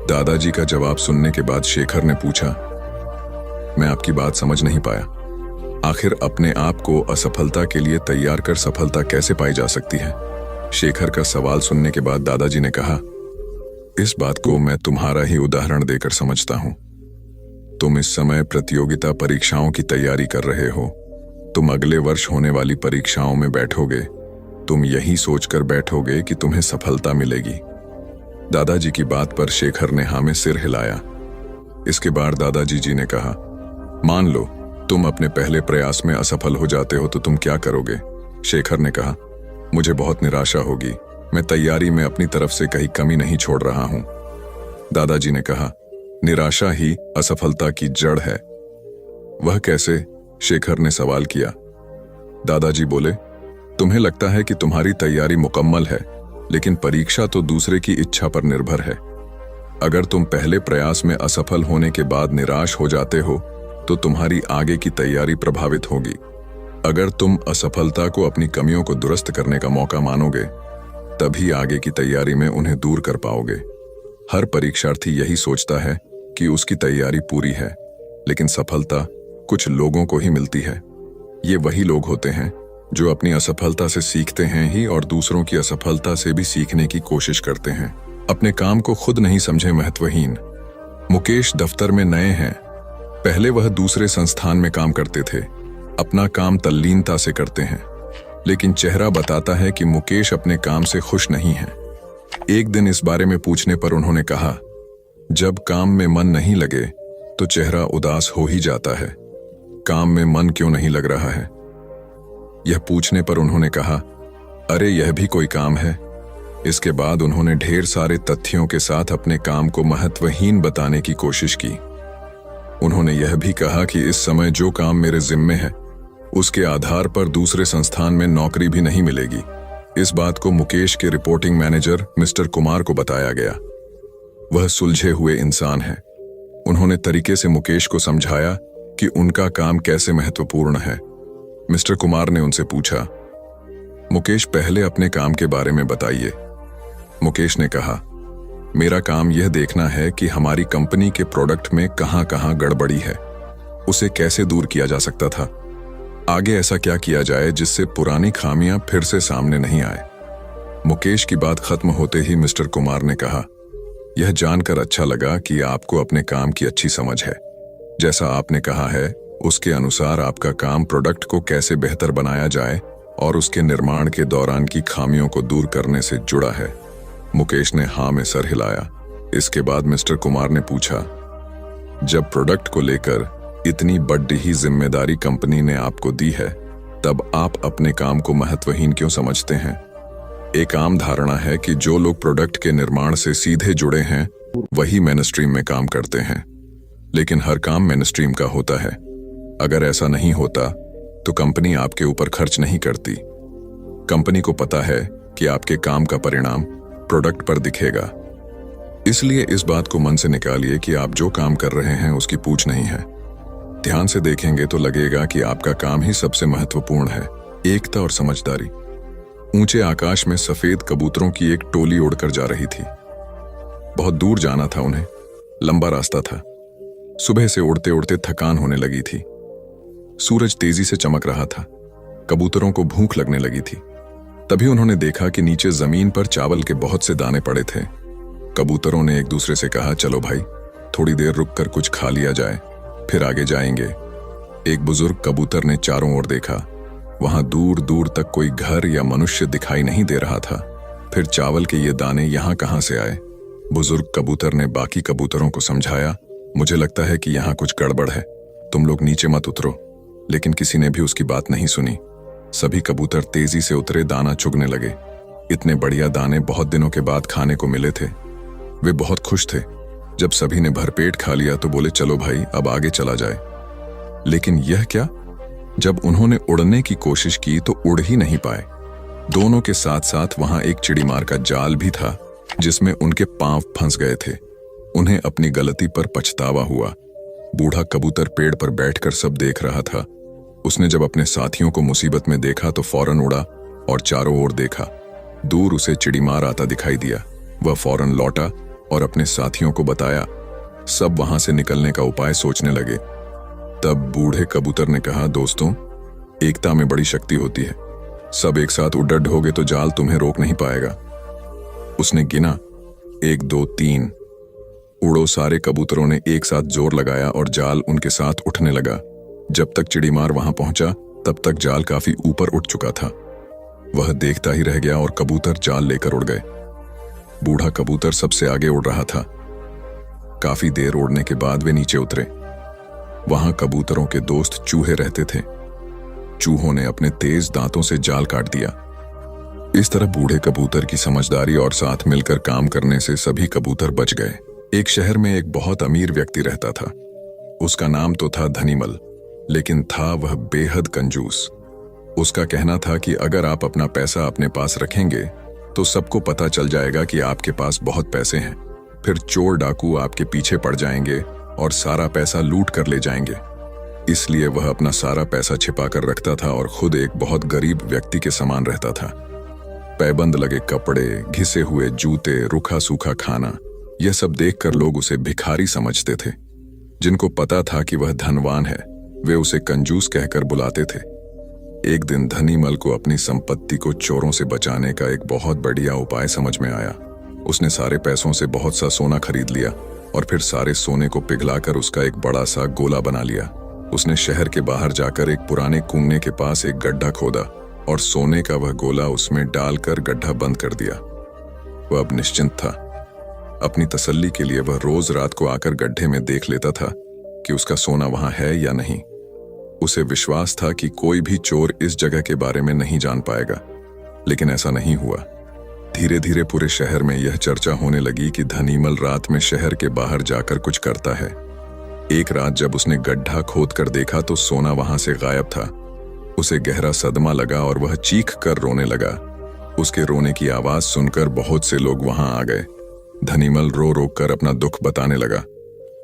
दादाजी का जवाब सुनने के बाद शेखर ने पूछा, मैं आपकी बात समझ नहीं पाया। आखिर अपने आप को असफलता के लिए तैयार कर सफलता कैसे पाई जा सकती है? शेखर का सवाल सुनने के बाद दादाजी ने कहा, इस बात को मैं तुम्हारा ही उदाहरण देकर समझता हूं। तुम इस समय प्रतियोगिता परीक्षाओं की तैयारी कर रहे हो। तुम अगले वर्ष होने वाली परीक्षाओं में बैठोगे। तुम यही सोचकर बैठोगे कि तुम्हें सफलता मिलेगी। दादाजी की बात पर शेखर ने हाँ में सिर हिलाया। इसके बाद दादाजी जी ने कहा, मान लो तुम अपने पहले प्रयास में असफल हो जाते हो तो तुम क्या करोगे? शेखर ने कहा, मुझे बहुत निराशा होगी। मैं तैयारी में अपनी तरफ से कहीं कमी नहीं छोड़ रहा हूं। दादाजी ने कहा, निराशा ही असफलता की जड़ है। वह कैसे? शेखर ने सवाल किया। दादाजी बोले, तुम्हें लगता है कि तुम्हारी तैयारी मुकम्मल है, लेकिन परीक्षा तो दूसरे की इच्छा पर निर्भर है। अगर तुम पहले प्रयास में असफल होने के बाद निराश हो जाते हो तो तुम्हारी आगे की तैयारी प्रभावित होगी। अगर तुम असफलता को अपनी कमियों को दुरुस्त करने का मौका मानोगे, तभी आगे की तैयारी में उन्हें दूर कर पाओगे। हर परीक्षार्थी यही सोचता है कि उसकी तैयारी पूरी है, लेकिन सफलता कुछ लोगों को ही मिलती है। ये वही लोग होते हैं जो अपनी असफलता से सीखते हैं ही और दूसरों की असफलता से भी सीखने की कोशिश करते हैं। अपने काम को खुद नहीं समझे महत्वहीन। मुकेश दफ्तर में नए हैं। पहले वह दूसरे संस्थान में काम करते थे। अपना काम तल्लीनता से करते हैं, लेकिन चेहरा बताता है कि मुकेश अपने काम से खुश नहीं है। एक दिन इस बारे में पूछने पर उन्होंने कहा, जब काम में मन नहीं लगे तो चेहरा उदास हो ही जाता है। काम में मन क्यों नहीं लग रहा है? यह पूछने पर उन्होंने कहा, अरे यह भी कोई काम है। इसके बाद उन्होंने ढेर सारे तथ्यों के साथ अपने काम को महत्वहीन बताने की कोशिश की। उन्होंने यह भी कहा कि इस समय जो काम मेरे जिम्मे है उसके आधार पर दूसरे संस्थान में नौकरी भी नहीं मिलेगी। इस बात को मुकेश के रिपोर्टिंग मैनेजर मिस्टर कुमार को बताया गया। वह सुलझे हुए इंसान है। उन्होंने तरीके से मुकेश को समझाया कि उनका काम कैसे महत्वपूर्ण है। मिस्टर कुमार ने उनसे पूछा, मुकेश पहले अपने काम के बारे में बताइए। मुकेश ने कहा, मेरा काम यह देखना है कि हमारी कंपनी के प्रोडक्ट में कहां कहां गड़बड़ी है, उसे कैसे दूर किया जा सकता था, आगे ऐसा क्या किया जाए जिससे पुरानी खामियां फिर से सामने नहीं आए। मुकेश की बात खत्म होते ही मिस्टर कुमार ने कहा, यह जानकर अच्छा लगा कि आपको अपने काम की अच्छी समझ है। जैसा आपने कहा है उसके अनुसार आपका काम प्रोडक्ट को कैसे बेहतर बनाया जाए और उसके निर्माण के दौरान की खामियों को दूर करने से जुड़ा है। मुकेश ने हाँ में सर हिलाया। इसके बाद मिस्टर कुमार ने पूछा, जब प्रोडक्ट को लेकर इतनी बड़ी ही जिम्मेदारी कंपनी ने आपको दी है, तब आप अपने काम को महत्वहीन क्यों समझते हैं? एक आम धारणा है कि जो लोग प्रोडक्ट के निर्माण से सीधे जुड़े हैं वही मेन स्ट्रीम में काम करते हैं, लेकिन हर काम मेन स्ट्रीम का होता है। अगर ऐसा नहीं होता तो कंपनी आपके ऊपर खर्च नहीं करती। कंपनी को पता है कि आपके काम का परिणाम प्रोडक्ट पर दिखेगा। इसलिए इस बात को मन से निकालिए कि आप जो काम कर रहे हैं उसकी पूछ नहीं है। ध्यान से देखेंगे तो लगेगा कि आपका काम ही सबसे महत्वपूर्ण है। एकता और समझदारी। ऊंचे आकाश में सफेद कबूतरों की एक टोली उड़कर जा रही थी। बहुत दूर जाना था उन्हें, लंबा रास्ता था। सुबह से उड़ते उड़ते थकान होने लगी थी। सूरज तेजी से चमक रहा था। कबूतरों को भूख लगने लगी थी। तभी उन्होंने देखा कि नीचे जमीन पर चावल के बहुत से दाने पड़े थे। कबूतरों ने एक दूसरे से कहा, चलो भाई, थोड़ी देर रुककर कुछ खा लिया जाए, फिर आगे जाएंगे। एक बुजुर्ग कबूतर ने चारों ओर देखा। वहां दूर दूर तक कोई घर या मनुष्य दिखाई नहीं दे रहा था। फिर चावल के ये दाने यहां कहां से आए? बुजुर्ग कबूतर ने बाकी कबूतरों को समझाया, मुझे लगता है कि यहां कुछ गड़बड़ है, तुम लोग नीचे मत उतरो। लेकिन किसी ने भी उसकी बात नहीं सुनी। सभी कबूतर तेजी से उतरे, दाना चुगने लगे। इतने बढ़िया दाने बहुत दिनों के बाद खाने को मिले थे। वे बहुत खुश थे। जब सभी ने भरपेट खा लिया तो बोले, चलो भाई, अब आगे चला जाए। लेकिन यह क्या? जब उन्होंने उड़ने की कोशिश की तो उड़ ही नहीं पाए। दोनों के साथ साथ वहां एक चिड़ीमार का जाल भी था जिसमें उनके पांव फंस गए थे। उन्हें अपनी गलती पर पछतावा हुआ। बूढ़ा कबूतर पेड़ पर बैठकर सब देख रहा था। उसने जब अपने साथियों को मुसीबत में देखा तो फौरन उड़ा और चारों ओर देखा। दूर उसे चिड़ीमार आता दिखाई दिया। वह फौरन लौटा और अपने साथियों को बताया। सब वहां से निकलने का उपाय सोचने लगे। तब बूढ़े कबूतर ने कहा, दोस्तों, एकता में बड़ी शक्ति होती है। सब एक साथ उड्डड होगे तो जाल तुम्हें रोक नहीं पाएगा। उसने गिना, 1 2 3। उड़ो। सारे कबूतरों ने एक साथ जोर लगाया और जाल उनके साथ उठने लगा। जब तक चिड़ीमार वहां पहुंचा तब तक जाल काफी ऊपर उठ चुका था। वह देखता ही रह गया और कबूतर जाल लेकर उड़ गए। बूढ़ा कबूतर सबसे आगे उड़ रहा था। काफी देर उड़ने के बाद वे नीचे उतरे। वहां कबूतरों के दोस्त चूहे रहते थे। चूहों ने अपने तेज दांतों से जाल काट दिया। इस तरह बूढ़े कबूतर की समझदारी और साथ मिलकर काम करने से सभी कबूतर बच गए। एक शहर में एक बहुत अमीर व्यक्ति रहता था। उसका नाम तो था धनीमल, लेकिन था वह बेहद कंजूस। उसका कहना था कि अगर आप अपना पैसा अपने पास रखेंगे तो सबको पता चल जाएगा कि आपके पास बहुत पैसे हैं। फिर चोर डाकू आपके पीछे पड़ जाएंगे और सारा पैसा लूट कर ले जाएंगे। इसलिए वह अपना सारा पैसा छिपा कर रखता था और खुद एक बहुत गरीब व्यक्ति के समान रहता था। पैबंद लगे कपड़े, घिसे हुए जूते, रूखा सूखा खाना, यह सब देखकर लोग उसे भिखारी समझते थे। जिनको पता था कि वह धनवान है, वे उसे कंजूस कहकर बुलाते थे। एक दिन धनीमल को अपनी संपत्ति को चोरों से बचाने का एक बहुत बढ़िया उपाय समझ में आया। उसने सारे पैसों से बहुत सा सोना खरीद लिया और फिर सारे सोने को पिघलाकर उसका एक बड़ा सा गोला बना लिया। उसने शहर के बाहर जाकर एक पुराने कुएं के पास एक गड्ढा खोदा और सोने का वह गोला उसमें डालकर गड्ढा बंद कर दिया। वह अब निश्चिंत था। अपनी तसल्ली के लिए वह रोज रात को आकर गड्ढे में देख लेता था कि उसका सोना वहां है या नहीं। उसे विश्वास था कि कोई भी चोर इस जगह के बारे में नहीं जान पाएगा, लेकिन ऐसा नहीं हुआ। धीरे धीरे पूरे शहर में यह चर्चा होने लगी कि धनीमल रात में शहर के बाहर जाकर कुछ करता है। एक रात जब उसने गड्ढा खोद कर देखा तो सोना वहां से गायब था। उसे गहरा सदमा लगा और वह चीख कर रोने लगा। उसके रोने की आवाज सुनकर बहुत से लोग वहां आ गए। धनीमल रो रो कर अपना दुख बताने लगा।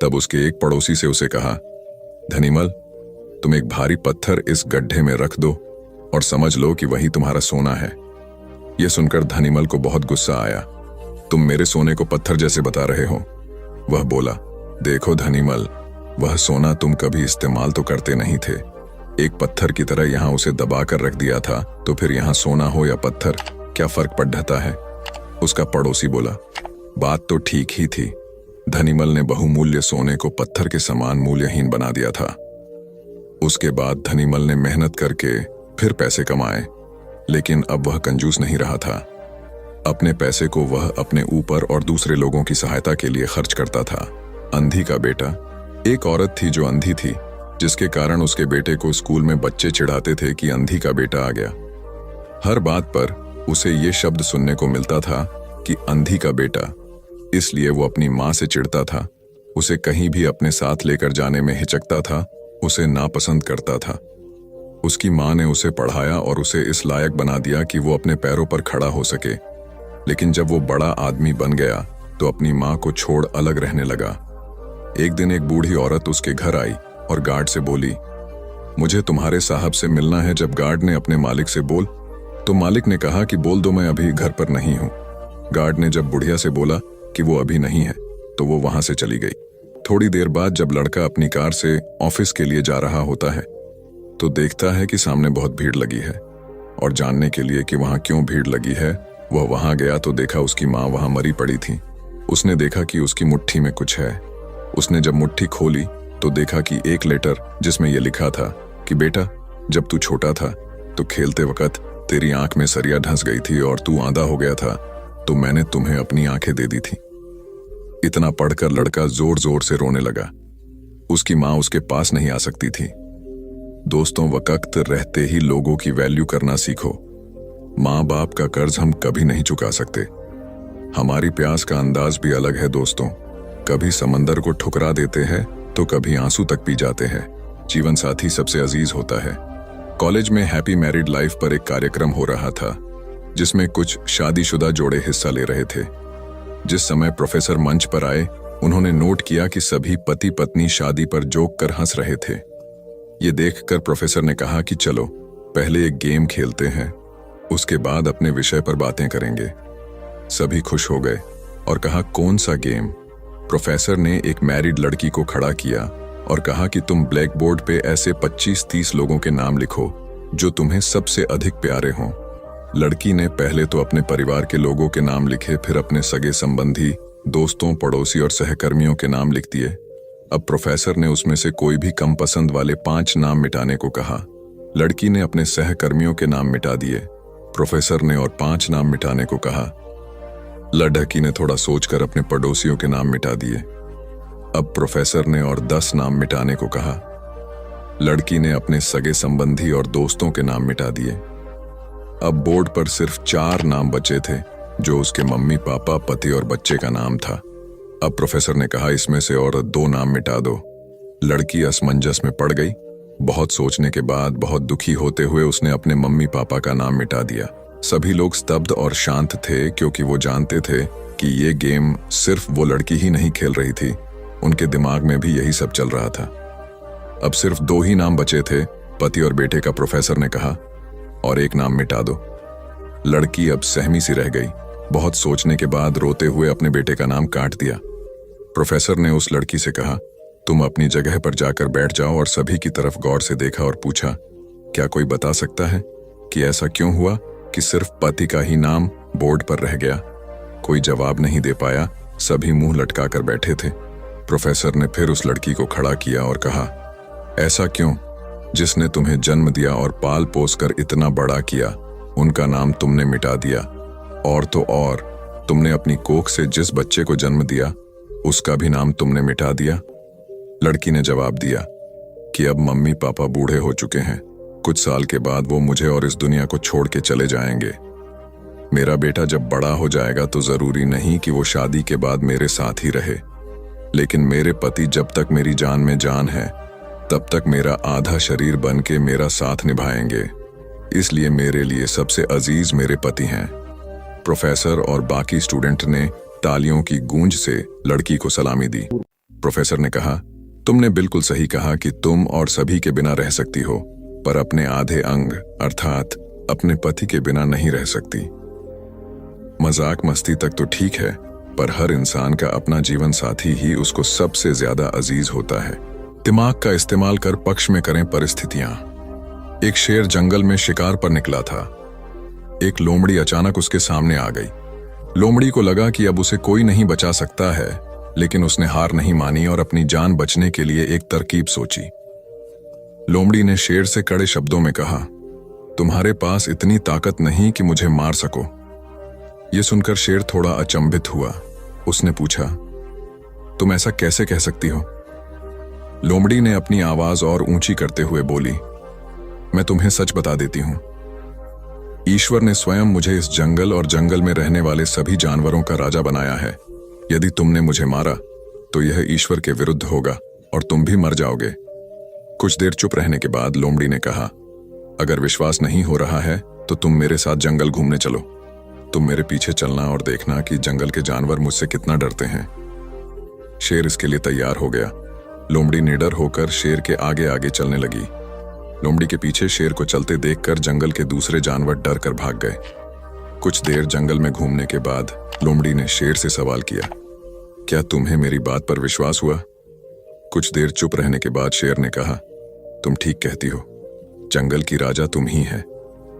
तब उसके एक पड़ोसी से उसे कहा, धनीमल, तुम एक भारी पत्थर इस गड्ढे में रख दो और समझ लो कि वही तुम्हारा सोना है। यह सुनकर धनीमल को बहुत गुस्सा आया। तुम मेरे सोने को पत्थर जैसे बता रहे हो। वह बोला, देखो धनीमल, वह सोना तुम कभी इस्तेमाल तो करते नहीं थे। एक पत्थर की तरह यहां उसे दबा कर रख दिया था, तो फिर यहां सोना हो या पत्थर, क्या फर्क पड़ जाता है? उसका पड़ोसी बोला, बात तो ठीक ही थी। धनीमल ने बहुमूल्य सोने को पत्थर के समान मूल्यहीन बना दिया था। उसके बाद धनीमल ने मेहनत करके फिर पैसे कमाए, लेकिन अब वह कंजूस नहीं रहा था। अपने पैसे को वह अपने ऊपर और दूसरे लोगों की सहायता के लिए खर्च करता था। अंधी का बेटा। एक औरत थी जो अंधी थी, जिसके कारण उसके बेटे को स्कूल में बच्चे चिढ़ाते थे कि अंधी का बेटा आ गया। हर बात पर उसे ये शब्द सुनने को मिलता था कि अंधी का बेटा। इसलिए वो अपनी माँ से चिढ़ता था, उसे कहीं भी अपने साथ लेकर जाने में हिचकता था, उसे नापसंद करता था। उसकी माँ ने उसे पढ़ाया और उसे इस लायक बना दिया कि वो अपने पैरों पर खड़ा हो सके। लेकिन जब वो बड़ा आदमी बन गया तो अपनी माँ को छोड़ अलग रहने लगा। एक दिन एक बूढ़ी औरत उसके घर आई और गार्ड से बोली, मुझे तुम्हारे साहब से मिलना है। जब गार्ड ने अपने मालिक से बोल तो मालिक ने कहा कि बोल दो मैं अभी घर पर नहीं हूं। गार्ड ने जब बुढ़िया से बोला कि वो अभी नहीं है तो वो वहां से चली गई। थोड़ी देर बाद जब लड़का अपनी कार से ऑफिस के लिए जा रहा होता है तो देखता है कि सामने बहुत भीड़ लगी है, और जानने के लिए कि वहां क्यों भीड़ लगी है वह वहां गया तो देखा उसकी माँ वहां मरी पड़ी थी। उसने देखा कि उसकी मुट्ठी में कुछ है। उसने जब मुट्ठी खोली तो देखा कि एक लेटर जिसमें यह लिखा था कि बेटा, जब तू छोटा था तो खेलते वक्त तेरी आंख में सरिया ढंस गई थी और तू आंधा हो गया था, तो मैंने तुम्हें अपनी आंखें दे दी थी। इतना पढ़कर लड़का जोर जोर से रोने लगा। उसकी माँ उसके पास नहीं आ सकती थी। दोस्तों, वक्त रहते ही लोगों की वैल्यू करना सीखो। माँ बाप का कर्ज हम कभी नहीं चुका सकते। हमारी प्यास का अंदाज भी अलग है दोस्तों। कभी समंदर को ठुकरा देते हैं तो कभी आंसू तक पी जाते हैं। जीवन साथी सबसे अजीज होता है। कॉलेज में हैप्पी मैरिड लाइफ पर एक कार्यक्रम हो रहा था जिसमें कुछ शादीशुदा जोड़े हिस्सा ले रहे थे। जिस समय प्रोफेसर मंच पर आए उन्होंने नोट किया कि सभी पति पत्नी शादी पर जोक कर हंस रहे थे। ये देखकर प्रोफेसर ने कहा कि चलो पहले एक गेम खेलते हैं, उसके बाद अपने विषय पर बातें करेंगे। सभी खुश हो गए और कहा कौन सा गेम। प्रोफेसर ने एक मैरिड लड़की को खड़ा किया और कहा कि तुम ब्लैक बोर्ड पे ऐसे 25-30 लोगों के नाम लिखो जो तुम्हें सबसे अधिक प्यारे हों। लड़की ने पहले तो अपने परिवार के लोगों के नाम लिखे, फिर अपने सगे संबंधी, दोस्तों, पड़ोसी और सहकर्मियों के नाम लिख दिए। अब प्रोफेसर ने उसमें से कोई भी कम पसंद वाले 5 नाम मिटाने को कहा। लड़की ने अपने सहकर्मियों के नाम मिटा दिए। प्रोफेसर ने और 5 नाम मिटाने को कहा। लड़की ने थोड़ा सोचकर अपने पड़ोसियों के नाम मिटा दिए। अब प्रोफेसर ने और 10 नाम मिटाने को कहा। लड़की ने अपने सगे संबंधी और दोस्तों के नाम मिटा दिए। अब बोर्ड पर सिर्फ 4 नाम बचे थे जो उसके मम्मी पापा, पति और बच्चे का नाम था। अब प्रोफेसर ने कहा इसमें से और 2 नाम मिटा दो। लड़की असमंजस में पड़ गई। बहुत सोचने के बाद बहुत दुखी होते हुए उसने अपने मम्मी पापा का नाम मिटा दिया। सभी लोग स्तब्ध और शांत थे क्योंकि वो जानते थे कि ये गेम सिर्फ वो लड़की ही नहीं खेल रही थी, उनके दिमाग में भी यही सब चल रहा था। अब सिर्फ 2 ही नाम बचे थे, पति और बेटे का। प्रोफेसर ने कहा और 1 नाम मिटा दो। लड़की अब सहमी सी रह गई। बहुत सोचने के बाद रोते हुए अपने बेटे का नाम काट दिया। प्रोफेसर ने उस लड़की से कहा तुम अपनी जगह पर जाकर बैठ जाओ, और सभी की तरफ गौर से देखा और पूछा क्या कोई बता सकता है कि ऐसा क्यों हुआ कि सिर्फ पति का ही नाम बोर्ड पर रह गया। कोई जवाब नहीं दे पाया। सभी मुंह लटका कर बैठे थे। प्रोफेसर ने फिर उस लड़की को खड़ा किया और कहा ऐसा क्यों? जिसने तुम्हें जन्म दिया और पाल पोस कर इतना बड़ा किया, उनका नाम तुमने मिटा दिया। और तो और तुमने अपनी कोख से जिस बच्चे को जन्म दिया उसका भी नाम तुमने मिटा दिया। लड़की ने जवाब दिया कि अब मम्मी पापा बूढ़े हो चुके हैं। कुछ साल के बाद वो मुझे और इस दुनिया को छोड़ के चले जाएंगे। मेरा बेटा जब बड़ा हो जाएगा तो जरूरी नहीं कि वो शादी के बाद मेरे साथ ही रहे, लेकिन मेरे पति जब तक मेरी जान में जान है तब तक मेरा आधा शरीर बन के मेरा साथ निभाएंगे। इसलिए मेरे लिए सबसे अजीज मेरे पति हैं। प्रोफेसर और बाकी स्टूडेंट ने तालियों की गूंज से लड़की को सलामी दी। प्रोफेसर ने कहा तुमने बिल्कुल सही कहा कि तुम और सभी के बिना रह सकती हो, पर अपने आधे अंग अर्थात अपने पति के बिना नहीं रह सकती। मजाक मस्ती तक तो ठीक है, पर हर इंसान का अपना जीवन साथी ही उसको सबसे ज्यादा अजीज होता है। दिमाग का इस्तेमाल कर पक्ष में करें परिस्थितियां। एक शेर जंगल में शिकार पर निकला था। एक लोमड़ी अचानक उसके सामने आ गई। लोमड़ी को लगा कि अब उसे कोई नहीं बचा सकता है, लेकिन उसने हार नहीं मानी और अपनी जान बचने के लिए एक तरकीब सोची। लोमड़ी ने शेर से कड़े शब्दों में कहा तुम्हारे पास इतनी ताकत नहीं कि मुझे मार सको। यह सुनकर शेर थोड़ा अचंभित हुआ। उसने पूछा तुम ऐसा कैसे कह सकती हो? लोमड़ी ने अपनी आवाज और ऊंची करते हुए बोली मैं तुम्हें सच बता देती हूं। ईश्वर ने स्वयं मुझे इस जंगल और जंगल में रहने वाले सभी जानवरों का राजा बनाया है। यदि तुमने मुझे मारा तो यह ईश्वर के विरुद्ध होगा और तुम भी मर जाओगे। कुछ देर चुप रहने के बाद लोमड़ी ने कहा अगर विश्वास नहीं हो रहा है तो तुम मेरे साथ जंगल घूमने चलो। तुम मेरे पीछे चलना और देखना कि जंगल के जानवर मुझसे कितना डरते हैं। शेर इसके लिए तैयार हो गया। लोमड़ी निडर होकर शेर के आगे आगे चलने लगी। लोमड़ी के पीछे शेर को चलते देखकर जंगल के दूसरे जानवर डर कर भाग गए। कुछ देर जंगल में घूमने के बाद लोमड़ी ने शेर से सवाल किया, क्या तुम्हें मेरी बात पर विश्वास हुआ? कुछ देर चुप रहने के बाद शेर ने कहा, तुम ठीक कहती हो, जंगल की राजा तुम ही है।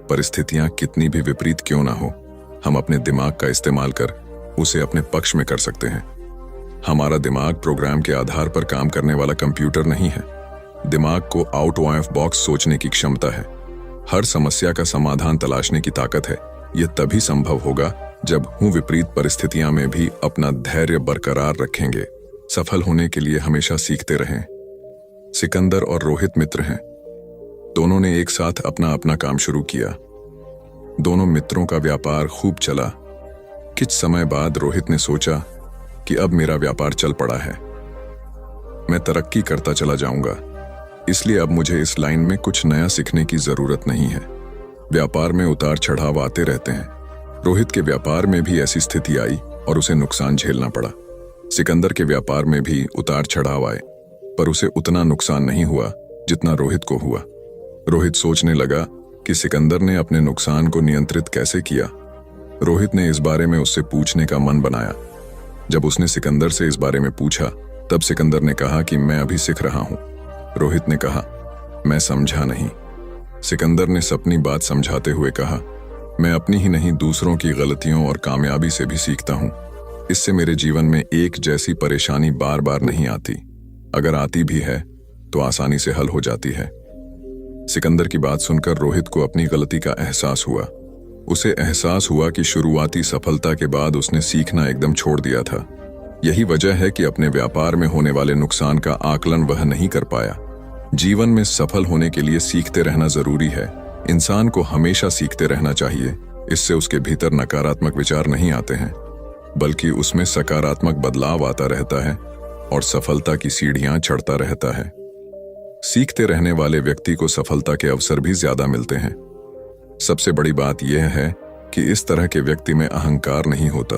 परिस्थितियां कितनी भी विपरीत क्यों ना हो, हम अपने दिमाग का इस्तेमाल कर उसे अपने पक्ष में कर सकते हैं। हमारा दिमाग प्रोग्राम के आधार पर काम करने वाला कंप्यूटर नहीं है। दिमाग को आउट ऑफ बॉक्स सोचने की क्षमता है। हर समस्या का समाधान तलाशने की ताकत है। यह तभी संभव होगा जब हम विपरीत परिस्थितियां में भी अपना धैर्य बरकरार रखेंगे। सफल होने के लिए हमेशा सीखते रहें। सिकंदर और रोहित मित्र हैं। दोनों ने एक साथ अपना अपना काम शुरू किया। दोनों मित्रों का व्यापार खूब चला। कुछ समय बाद रोहित ने सोचा कि अब मेरा व्यापार चल पड़ा है, मैं तरक्की करता चला जाऊंगा, इसलिए अब मुझे इस लाइन में कुछ नया सीखने की जरूरत नहीं है। व्यापार में उतार चढ़ाव आते रहते हैं। रोहित के व्यापार में भी ऐसी स्थिति आई और उसे नुकसान झेलना पड़ा। सिकंदर के व्यापार में भी उतार चढ़ाव आए, पर उसे उतना नुकसान नहीं हुआ जितना रोहित को हुआ। रोहित सोचने लगा कि सिकंदर ने अपने नुकसान को नियंत्रित कैसे किया। रोहित ने इस बारे में उससे पूछने का मन बनाया। जब उसने सिकंदर से इस बारे में पूछा, तब सिकंदर ने कहा कि मैं अभी सीख रहा हूं। रोहित ने कहा, मैं समझा नहीं। सिकंदर ने अपनी बात समझाते हुए कहा, मैं अपनी ही नहीं दूसरों की गलतियों और कामयाबी से भी सीखता हूं। इससे मेरे जीवन में एक जैसी परेशानी बार बार नहीं आती। अगर आती भी है तो आसानी से हल हो जाती है। सिकंदर की बात सुनकर रोहित को अपनी गलती का एहसास हुआ। उसे एहसास हुआ कि शुरुआती सफलता के बाद उसने सीखना एकदम छोड़ दिया था। यही वजह है कि अपने व्यापार में होने वाले नुकसान का आकलन वह नहीं कर पाया। जीवन में सफल होने के लिए सीखते रहना जरूरी है। इंसान को हमेशा सीखते रहना चाहिए। इससे उसके भीतर नकारात्मक विचार नहीं आते हैं, बल्कि उसमें सकारात्मक बदलाव आता रहता है और सफलता की सीढ़ियां चढ़ता रहता है। सीखते रहने वाले व्यक्ति को सफलता के अवसर भी ज्यादा मिलते हैं। सबसे बड़ी बात यह है कि इस तरह के व्यक्ति में अहंकार नहीं होता।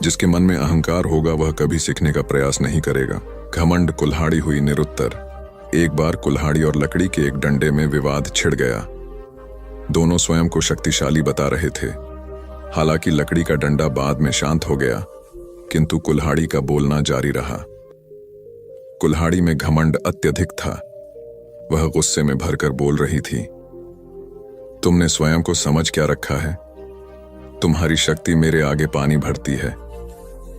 जिसके मन में अहंकार होगा वह कभी सीखने का प्रयास नहीं करेगा। घमंड कुल्हाड़ी हुई निरुत्तर। एक बार कुल्हाड़ी और लकड़ी के एक डंडे में विवाद छिड़ गया। दोनों स्वयं को शक्तिशाली बता रहे थे। हालांकि लकड़ी का डंडा बाद में शांत हो गया, किंतु कुल्हाड़ी का बोलना जारी रहा। कुल्हाड़ी में घमंड अत्यधिक था। वह गुस्से में भरकर बोल रही थी, तुमने स्वयं को समझ क्या रखा है? तुम्हारी शक्ति मेरे आगे पानी भरती है।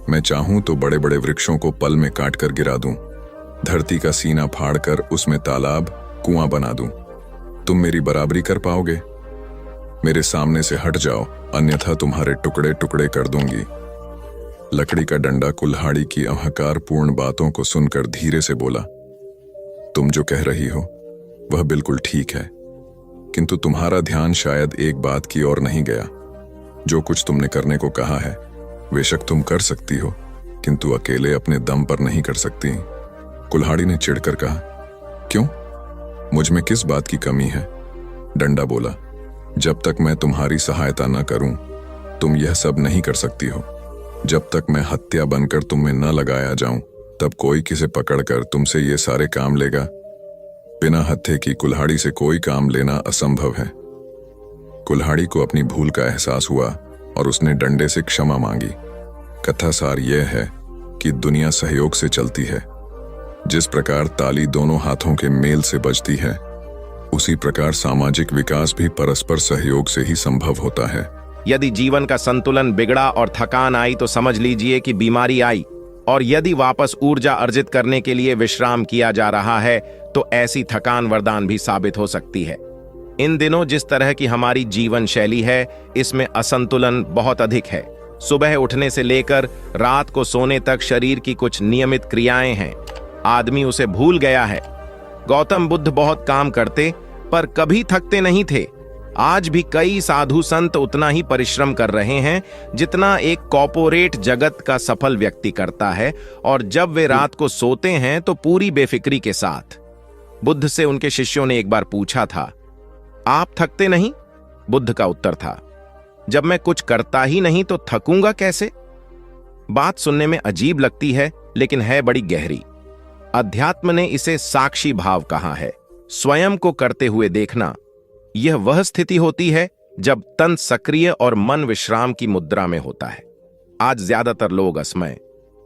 मैं चाहूं तो बड़े बड़े वृक्षों को पल में काट कर गिरा दूं, धरती का सीना फाड़कर उसमें तालाब कुआं बना दूं। तुम मेरी बराबरी कर पाओगे? मेरे सामने से हट जाओ, अन्यथा तुम्हारे टुकड़े टुकड़े कर दूंगी। लकड़ी का डंडा कुल्हाड़ी की अहंकारपूर्ण बातों को सुनकर धीरे से बोला, तुम जो कह रही हो वह बिल्कुल ठीक है, किंतु तुम्हारा ध्यान शायद एक बात की ओर नहीं गया। जो कुछ तुमने करने को कहा है बेशक तुम कर सकती हो, किंतु अकेले अपने दम पर नहीं कर सकती। कुल्हाड़ी ने चिढ़कर कहा, क्यों? मुझ में किस बात की कमी है? डंडा बोला, जब तक मैं तुम्हारी सहायता न करूं तुम यह सब नहीं कर सकती हो। जब तक मैं हत्या बनकर तुम में न लगाया जाऊं तब कोई किसे पकड़कर तुमसे ये सारे काम लेगा? बिना हत्थे की कुल्हाड़ी से कोई काम लेना असंभव है। कुल्हाड़ी को अपनी भूल का एहसास हुआ और उसने डंडे से क्षमा मांगी। कथा सार यह है कि दुनिया सहयोग से चलती है। जिस प्रकार ताली दोनों हाथों के मेल से बजती है, उसी प्रकार सामाजिक विकास भी परस्पर सहयोग से ही संभव होता है। यदि जीवन का संतुलन बिगड़ा और थकान आई तो समझ लीजिए कि बीमारी आई, और यदि वापस ऊर्जा अर्जित करने के लिए विश्राम किया जा रहा है तो ऐसी थकान वरदान भी साबित हो सकती है। इन दिनों जिस तरह की हमारी जीवन शैली है, इसमें असंतुलन बहुत अधिक है। सुबह उठने से लेकर रात को सोने तक शरीर की कुछ नियमित क्रियाएं हैं, आदमी उसे भूल गया है। गौतम बुद्ध बहुत काम करते पर कभी थकते नहीं थे। आज भी कई साधु संत उतना ही परिश्रम कर रहे हैं जितना एक कॉर्पोरेट जगत का सफल व्यक्ति करता है, और जब वे रात को सोते हैं तो पूरी बेफिक्री के साथ। बुद्ध से उनके शिष्यों ने एक बार पूछा था, आप थकते नहीं? बुद्ध का उत्तर था, जब मैं कुछ करता ही नहीं तो थकूंगा कैसे? बात सुनने में अजीब लगती है लेकिन है बड़ी गहरी। अध्यात्म ने इसे साक्षी भाव कहा है। स्वयं को करते हुए देखना, यह वह स्थिति होती है जब तन सक्रिय और मन विश्राम की मुद्रा में होता है। आज ज्यादातर लोग असमय,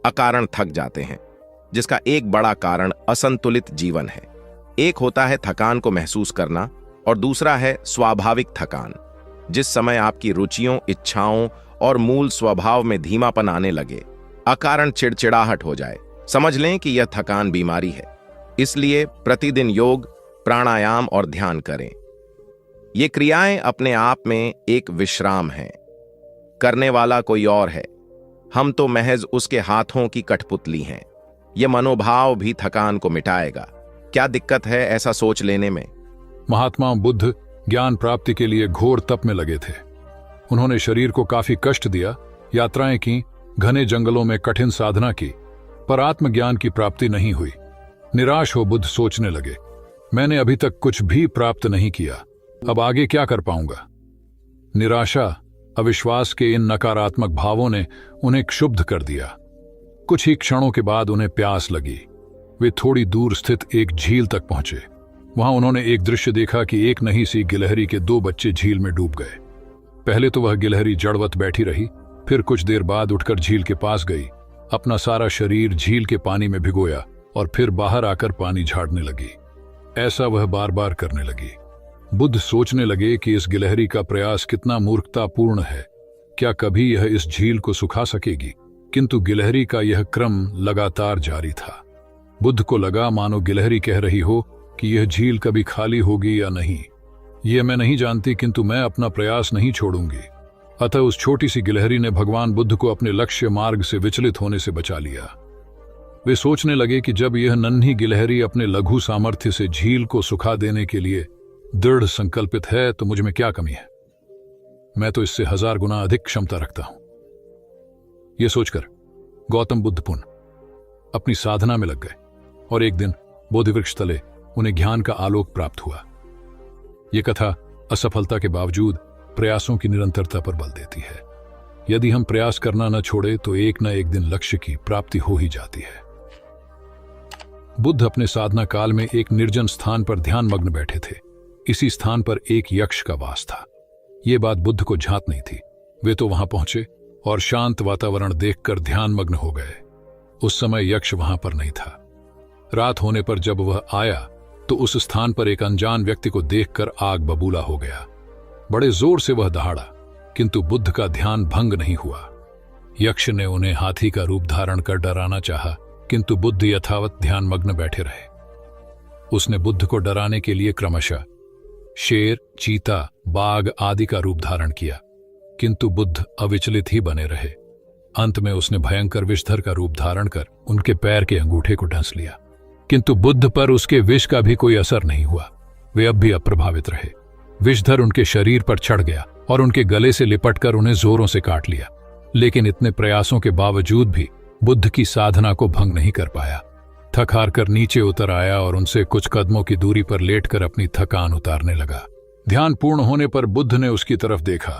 अकारण थक जाते हैं, जिसका एक बड़ा कारण असंतुलित जीवन है। एक होता है थकान को महसूस करना और दूसरा है स्वाभाविक थकान। जिस समय आपकी रुचियों, इच्छाओं और मूल स्वभाव में धीमापन आने लगे, अकारण चिड़चिड़ाहट हो जाए, समझ लें कि यह थकान बीमारी है। इसलिए प्रतिदिन योग, प्राणायाम और ध्यान करें। ये क्रियाएं अपने आप में एक विश्राम हैं। करने वाला कोई और है, हम तो महज उसके हाथों की कठपुतली हैं। यह मनोभाव भी थकान को मिटाएगा। क्या दिक्कत है ऐसा सोच लेने में? महात्मा बुद्ध ज्ञान प्राप्ति के लिए घोर तप में लगे थे। उन्होंने शरीर को काफी कष्ट दिया, यात्राएं की, घने जंगलों में कठिन साधना की, पर आत्मज्ञान की प्राप्ति नहीं हुई। निराश हो बुद्ध सोचने लगे, मैंने अभी तक कुछ भी प्राप्त नहीं किया, अब आगे क्या कर पाऊंगा। निराशा, अविश्वास के इन नकारात्मक भावों ने उन्हें क्षुब्ध कर दिया। कुछ ही क्षणों के बाद उन्हें प्यास लगी। वे थोड़ी दूर स्थित एक झील तक पहुंचे। वहां उन्होंने एक दृश्य देखा कि एक नन्ही सी गिलहरी के 2 बच्चे झील में डूब गए। पहले तो वह गिलहरी जड़वत बैठी रही, फिर कुछ देर बाद उठकर झील के पास गई, अपना सारा शरीर झील के पानी में भिगोया और फिर बाहर आकर पानी झाड़ने लगी। ऐसा वह बार बार करने लगी। बुद्ध सोचने लगे कि इस गिलहरी का प्रयास कितना मूर्खतापूर्ण है। क्या कभी यह इस झील को सुखा सकेगी? किंतु गिलहरी का यह क्रम लगातार जारी था। बुद्ध को लगा मानो गिलहरी कह रही हो कि यह झील कभी खाली होगी या नहीं, यह मैं नहीं जानती, किंतु मैं अपना प्रयास नहीं छोड़ूंगी। अतः उस छोटी सी गिलहरी ने भगवान बुद्ध को अपने लक्ष्य मार्ग से विचलित होने से बचा लिया। वे सोचने लगे कि जब यह नन्ही गिलहरी अपने लघु सामर्थ्य से झील को सुखा देने के लिए दृढ़ संकल्पित है तो मुझ में क्या कमी है। मैं तो इससे 1000 गुना अधिक क्षमता रखता हूं। यह सोचकर गौतम बुद्ध पुनः अपनी साधना में लग गए और एक दिन बोधिवृक्ष तले उन्हें ज्ञान का आलोक प्राप्त हुआ। यह कथा असफलता के बावजूद प्रयासों की निरंतरता पर बल देती है। यदि हम प्रयास करना न छोड़े तो एक न एक दिन लक्ष्य की प्राप्ति हो ही जाती है। बुद्ध अपने साधना काल में एक निर्जन स्थान पर ध्यान मग्न बैठे थे। इसी स्थान पर एक यक्ष का वास था। ये बात बुद्ध को झांत नहीं थी। वे तो वहां पहुंचे और शांत वातावरण देखकर ध्यान मग्न हो गए। उस समय यक्ष वहां पर नहीं था। रात होने पर जब वह आया तो उस स्थान पर एक अनजान व्यक्ति को देखकर आग बबूला हो गया। बड़े जोर से वह दहाड़ा, किंतु बुद्ध का ध्यान भंग नहीं हुआ। यक्ष ने उन्हें हाथी का रूप धारण कर डराना चाहा, किंतु बुद्ध यथावत ध्यान मग्न बैठे रहे। उसने बुद्ध को डराने के लिए क्रमशः शेर, चीता, बाघ आदि का रूप धारण किया, किंतु बुद्ध अविचलित ही बने रहे। अंत में उसने भयंकर विषधर का रूप धारण कर उनके पैर के अंगूठे को डंस लिया, किंतु बुद्ध पर उसके विष का भी कोई असर नहीं हुआ। वे अब भी अप्रभावित रहे। विषधर उनके शरीर पर चढ़ गया और उनके गले से लिपटकर उन्हें जोरों से काट लिया, लेकिन इतने प्रयासों के बावजूद भी बुद्ध की साधना को भंग नहीं कर पाया। थक हार कर नीचे उतर आया और उनसे कुछ कदमों की दूरी पर लेटकर अपनी थकान उतारने लगा। ध्यान पूर्ण होने पर बुद्ध ने उसकी तरफ देखा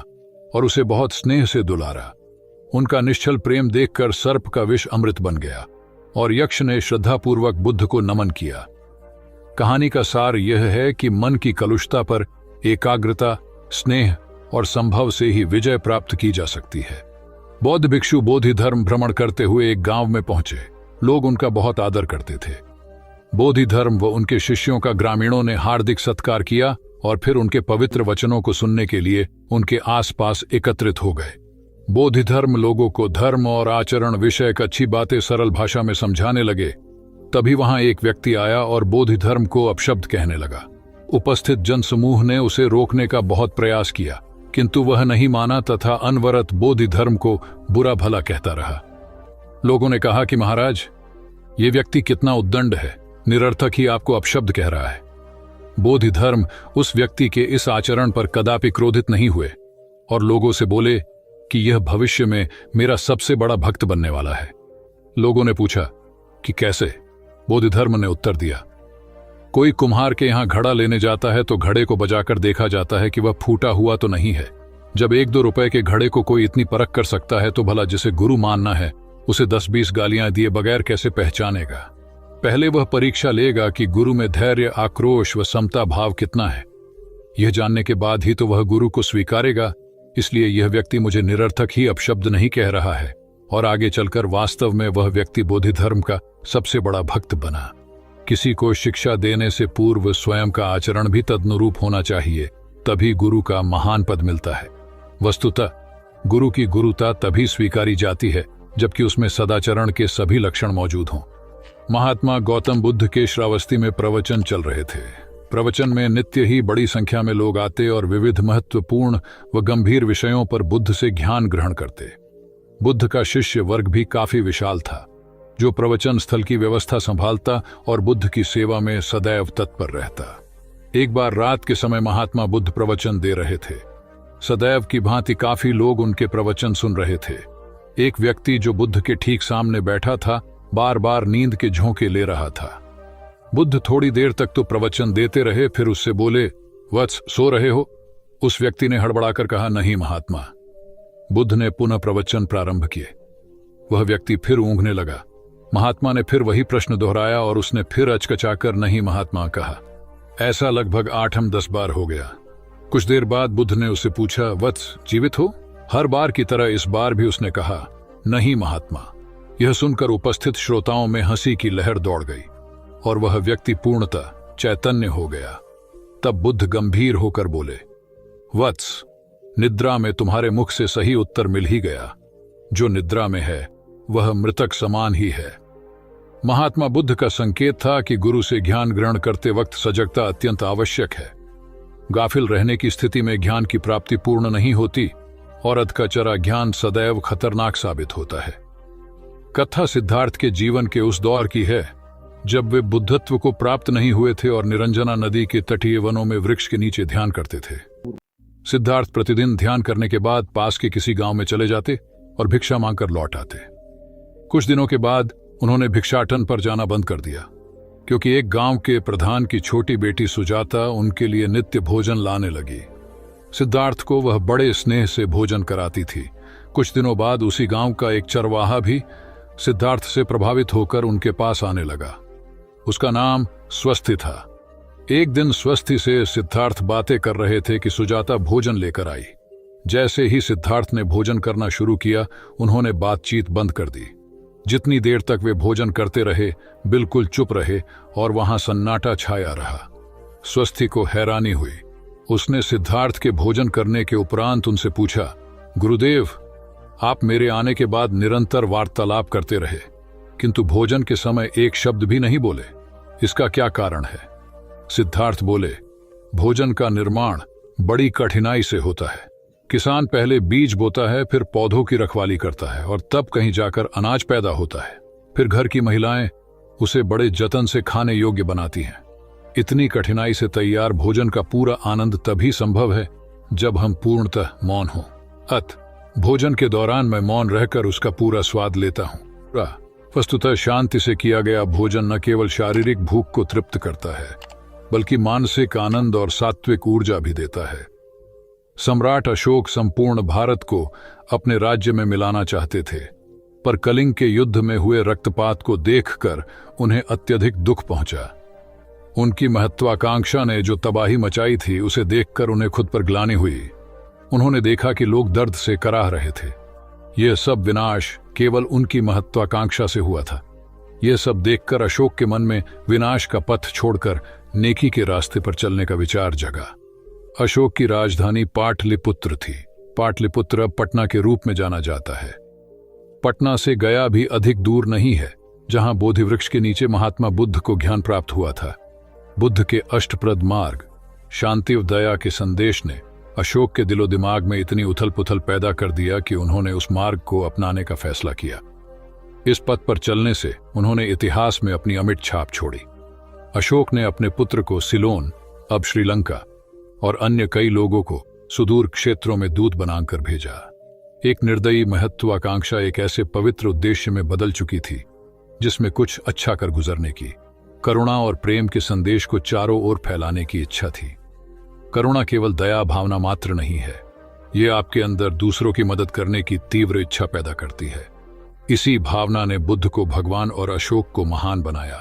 और उसे बहुत स्नेह से दुलारा। उनका निश्चल प्रेम देखकर सर्प का विष अमृत बन गया और यक्ष ने श्रद्धापूर्वक बुद्ध को नमन किया। कहानी का सार यह है कि मन की कलुषता पर एकाग्रता, स्नेह और संभव से ही विजय प्राप्त की जा सकती है। बौद्ध भिक्षु बोधि धर्म भ्रमण करते हुए एक गांव में पहुंचे। लोग उनका बहुत आदर करते थे। बोधि धर्म व उनके शिष्यों का ग्रामीणों ने हार्दिक सत्कार किया और फिर उनके पवित्र वचनों को सुनने के लिए उनके आसपास एकत्रित हो गए। बोधि धर्म लोगों को धर्म और आचरण विषयक अच्छी बातें सरल भाषा में समझाने लगे। तभी वहां एक व्यक्ति आया और बोधि धर्म को अपशब्द कहने लगा। उपस्थित जनसमूह ने उसे रोकने का बहुत प्रयास किया, किंतु वह नहीं माना तथा अनवरत बोधि धर्म को बुरा भला कहता रहा। लोगों ने कहा कि महाराज, ये व्यक्ति कितना उद्दंड है, निरर्थक ही आपको अपशब्द कह रहा है। बोधि धर्म उस व्यक्ति के इस आचरण पर कदापि क्रोधित नहीं हुए और लोगों से बोले कि यह भविष्य में मेरा सबसे बड़ा भक्त बनने वाला है। लोगों ने पूछा कि कैसे? बोधि धर्म ने उत्तर दिया, कोई कुम्हार के यहां घड़ा लेने जाता है तो घड़े को बजाकर देखा जाता है कि वह फूटा हुआ तो नहीं है। जब 1-2 रुपए के घड़े को कोई इतनी परख कर सकता है तो भला जिसे गुरु मानना है उसे 10-20 गालियां दिए बगैर कैसे पहचानेगा। पहले वह परीक्षा लेगा कि गुरु में धैर्य, आक्रोश व समता भाव कितना है। यह जानने के बाद ही तो वह गुरु को स्वीकारेगा। इसलिए यह व्यक्ति मुझे निरर्थक ही अपशब्द नहीं कह रहा है, और आगे चलकर वास्तव में वह व्यक्ति बोधि धर्म का सबसे बड़ा भक्त बना। किसी को शिक्षा देने से पूर्व स्वयं का आचरण भी तदनुरूप होना चाहिए, तभी गुरु का महान पद मिलता है। वस्तुतः गुरु की गुरुता तभी स्वीकारी जाती है जबकि उसमें सदाचरण के सभी लक्षण मौजूद हों। महात्मा गौतम बुद्ध के श्रावस्ती में प्रवचन चल रहे थे। प्रवचन में नित्य ही बड़ी संख्या में लोग आते और विविध महत्वपूर्ण व गंभीर विषयों पर बुद्ध से ज्ञान ग्रहण करते। बुद्ध का शिष्य वर्ग भी काफी विशाल था, जो प्रवचन स्थल की व्यवस्था संभालता और बुद्ध की सेवा में सदैव तत्पर रहता। एक बार रात के समय महात्मा बुद्ध प्रवचन दे रहे थे। सदैव की भांति काफी लोग उनके प्रवचन सुन रहे थे। एक व्यक्ति जो बुद्ध के ठीक सामने बैठा था, बार बार नींद के झोंके ले रहा था। बुद्ध थोड़ी देर तक तो प्रवचन देते रहे, फिर उससे बोले, वत्स, सो रहे हो? उस व्यक्ति ने हड़बड़ाकर कहा, नहीं महात्मा। बुद्ध ने पुनः प्रवचन प्रारंभ किए। वह व्यक्ति फिर ऊँघने लगा। महात्मा ने फिर वही प्रश्न दोहराया और उसने फिर अचकचाकर नहीं महात्मा कहा। ऐसा लगभग 8-10 बार हो गया। कुछ देर बाद बुद्ध ने उससे पूछा, वत्स, जीवित हो? हर बार की तरह इस बार भी उसने कहा, नहीं महात्मा। यह सुनकर उपस्थित श्रोताओं में हंसी की लहर दौड़ गई और वह व्यक्ति पूर्णतः चैतन्य हो गया। तब बुद्ध गंभीर होकर बोले, वत्स, निद्रा में तुम्हारे मुख से सही उत्तर मिल ही गया। जो निद्रा में है वह मृतक समान ही है। महात्मा बुद्ध का संकेत था कि गुरु से ज्ञान ग्रहण करते वक्त सजगता अत्यंत आवश्यक है। गाफिल रहने की स्थिति में ज्ञान की प्राप्ति पूर्ण नहीं होती और अधकचरा ज्ञान सदैव खतरनाक साबित होता है। कथा सिद्धार्थ के जीवन के उस दौर की है जब वे बुद्धत्व को प्राप्त नहीं हुए थे और निरंजना नदी के तटीय वनों में वृक्ष के नीचे ध्यान करते थे। सिद्धार्थ प्रतिदिन ध्यान करने के बाद पास के किसी गांव में चले जाते और भिक्षा मांगकर लौट आते। कुछ दिनों के बाद उन्होंने भिक्षाटन पर जाना बंद कर दिया, क्योंकि एक गांव के प्रधान की छोटी बेटी सुजाता उनके लिए नित्य भोजन लाने लगी। सिद्धार्थ को वह बड़े स्नेह से भोजन कराती थी। कुछ दिनों बाद उसी गांव का एक चरवाहा भी सिद्धार्थ से प्रभावित होकर उनके पास आने लगा। उसका नाम स्वस्थि था। एक दिन स्वस्थि से सिद्धार्थ बातें कर रहे थे कि सुजाता भोजन लेकर आई। जैसे ही सिद्धार्थ ने भोजन करना शुरू किया, उन्होंने बातचीत बंद कर दी। जितनी देर तक वे भोजन करते रहे, बिल्कुल चुप रहे और वहां सन्नाटा छाया रहा। स्वस्थि को हैरानी हुई। उसने सिद्धार्थ के भोजन करने के उपरांत उनसे पूछा, गुरुदेव, आप मेरे आने के बाद निरंतर वार्तालाप करते रहे, किंतु भोजन के समय एक शब्द भी नहीं बोले। इसका क्या कारण है? सिद्धार्थ बोले, भोजन का निर्माण बड़ी कठिनाई से होता है। किसान पहले बीज बोता है, फिर पौधों की रखवाली करता है और तब कहीं जाकर अनाज पैदा होता है। फिर घर की महिलाएं उसे बड़े जतन से खाने योग्य बनाती हैं। इतनी कठिनाई से तैयार भोजन का पूरा आनंद तभी संभव है जब हम पूर्णतः मौन हों। भोजन के दौरान मैं मौन रहकर उसका पूरा स्वाद लेता हूं। वस्तुतः शांति से किया गया भोजन न केवल शारीरिक भूख को तृप्त करता है, बल्कि मानसिक आनंद और सात्विक ऊर्जा भी देता है। सम्राट अशोक संपूर्ण भारत को अपने राज्य में मिलाना चाहते थे, पर कलिंग के युद्ध में हुए रक्तपात को देखकर उन्हें अत्यधिक दुख पहुंचा। उनकी महत्वाकांक्षा ने जो तबाही मचाई थी, उसे देखकर उन्हें खुद पर ग्लानि हुई। उन्होंने देखा कि लोग दर्द से कराह रहे थे। यह सब विनाश केवल उनकी महत्वाकांक्षा से हुआ था। यह सब देखकर अशोक के मन में विनाश का पथ छोड़कर नेकी के रास्ते पर चलने का विचार जगा। अशोक की राजधानी पाटलिपुत्र थी। पाटलिपुत्र अब पटना के रूप में जाना जाता है। पटना से गया भी अधिक दूर नहीं है, जहां बोधि वृक्ष के नीचे महात्मा बुद्ध को ज्ञान प्राप्त हुआ था। बुद्ध के अष्टप्रद मार्ग, शांति व दया के संदेश ने अशोक के दिलो दिमाग में इतनी उथल पुथल पैदा कर दिया कि उन्होंने उस मार्ग को अपनाने का फैसला किया। इस पथ पर चलने से उन्होंने इतिहास में अपनी अमिट छाप छोड़ी। अशोक ने अपने पुत्र को सिलोन, अब श्रीलंका, और अन्य कई लोगों को सुदूर क्षेत्रों में दूत बनाकर भेजा। एक निर्दयी महत्वाकांक्षा एक ऐसे पवित्र उद्देश्य में बदल चुकी थी जिसमें कुछ अच्छा कर गुजरने की, करुणा और प्रेम के संदेश को चारों ओर फैलाने की इच्छा थी। करुणा केवल दया भावना मात्र नहीं है, ये आपके अंदर दूसरों की मदद करने की तीव्र इच्छा पैदा करती है। इसी भावना ने बुद्ध को भगवान और अशोक को महान बनाया।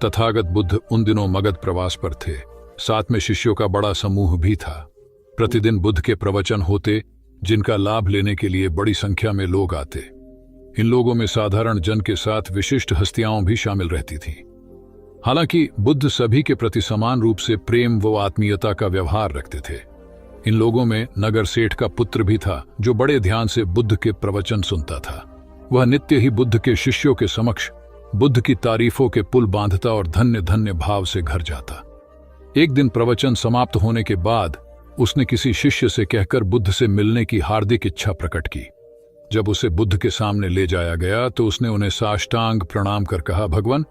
तथागत बुद्ध उन दिनों मगध प्रवास पर थे। साथ में शिष्यों का बड़ा समूह भी था। प्रतिदिन बुद्ध के प्रवचन होते, जिनका लाभ लेने के लिए बड़ी संख्या में लोग आते। इन लोगों में साधारण जन के साथ विशिष्ट हस्तियां भी शामिल रहती थीं। हालांकि बुद्ध सभी के प्रति समान रूप से प्रेम व आत्मीयता का व्यवहार रखते थे। इन लोगों में नगर सेठ का पुत्र भी था, जो बड़े ध्यान से बुद्ध के प्रवचन सुनता था। वह नित्य ही बुद्ध के शिष्यों के समक्ष बुद्ध की तारीफों के पुल बांधता और धन्य धन्य भाव से घर जाता। एक दिन प्रवचन समाप्त होने के बाद उसने किसी शिष्य से कहकर बुद्ध से मिलने की हार्दिक इच्छा प्रकट की। जब उसे बुद्ध के सामने ले जाया गया तो उसने उन्हें साष्टांग प्रणाम कर कहा, भगवान,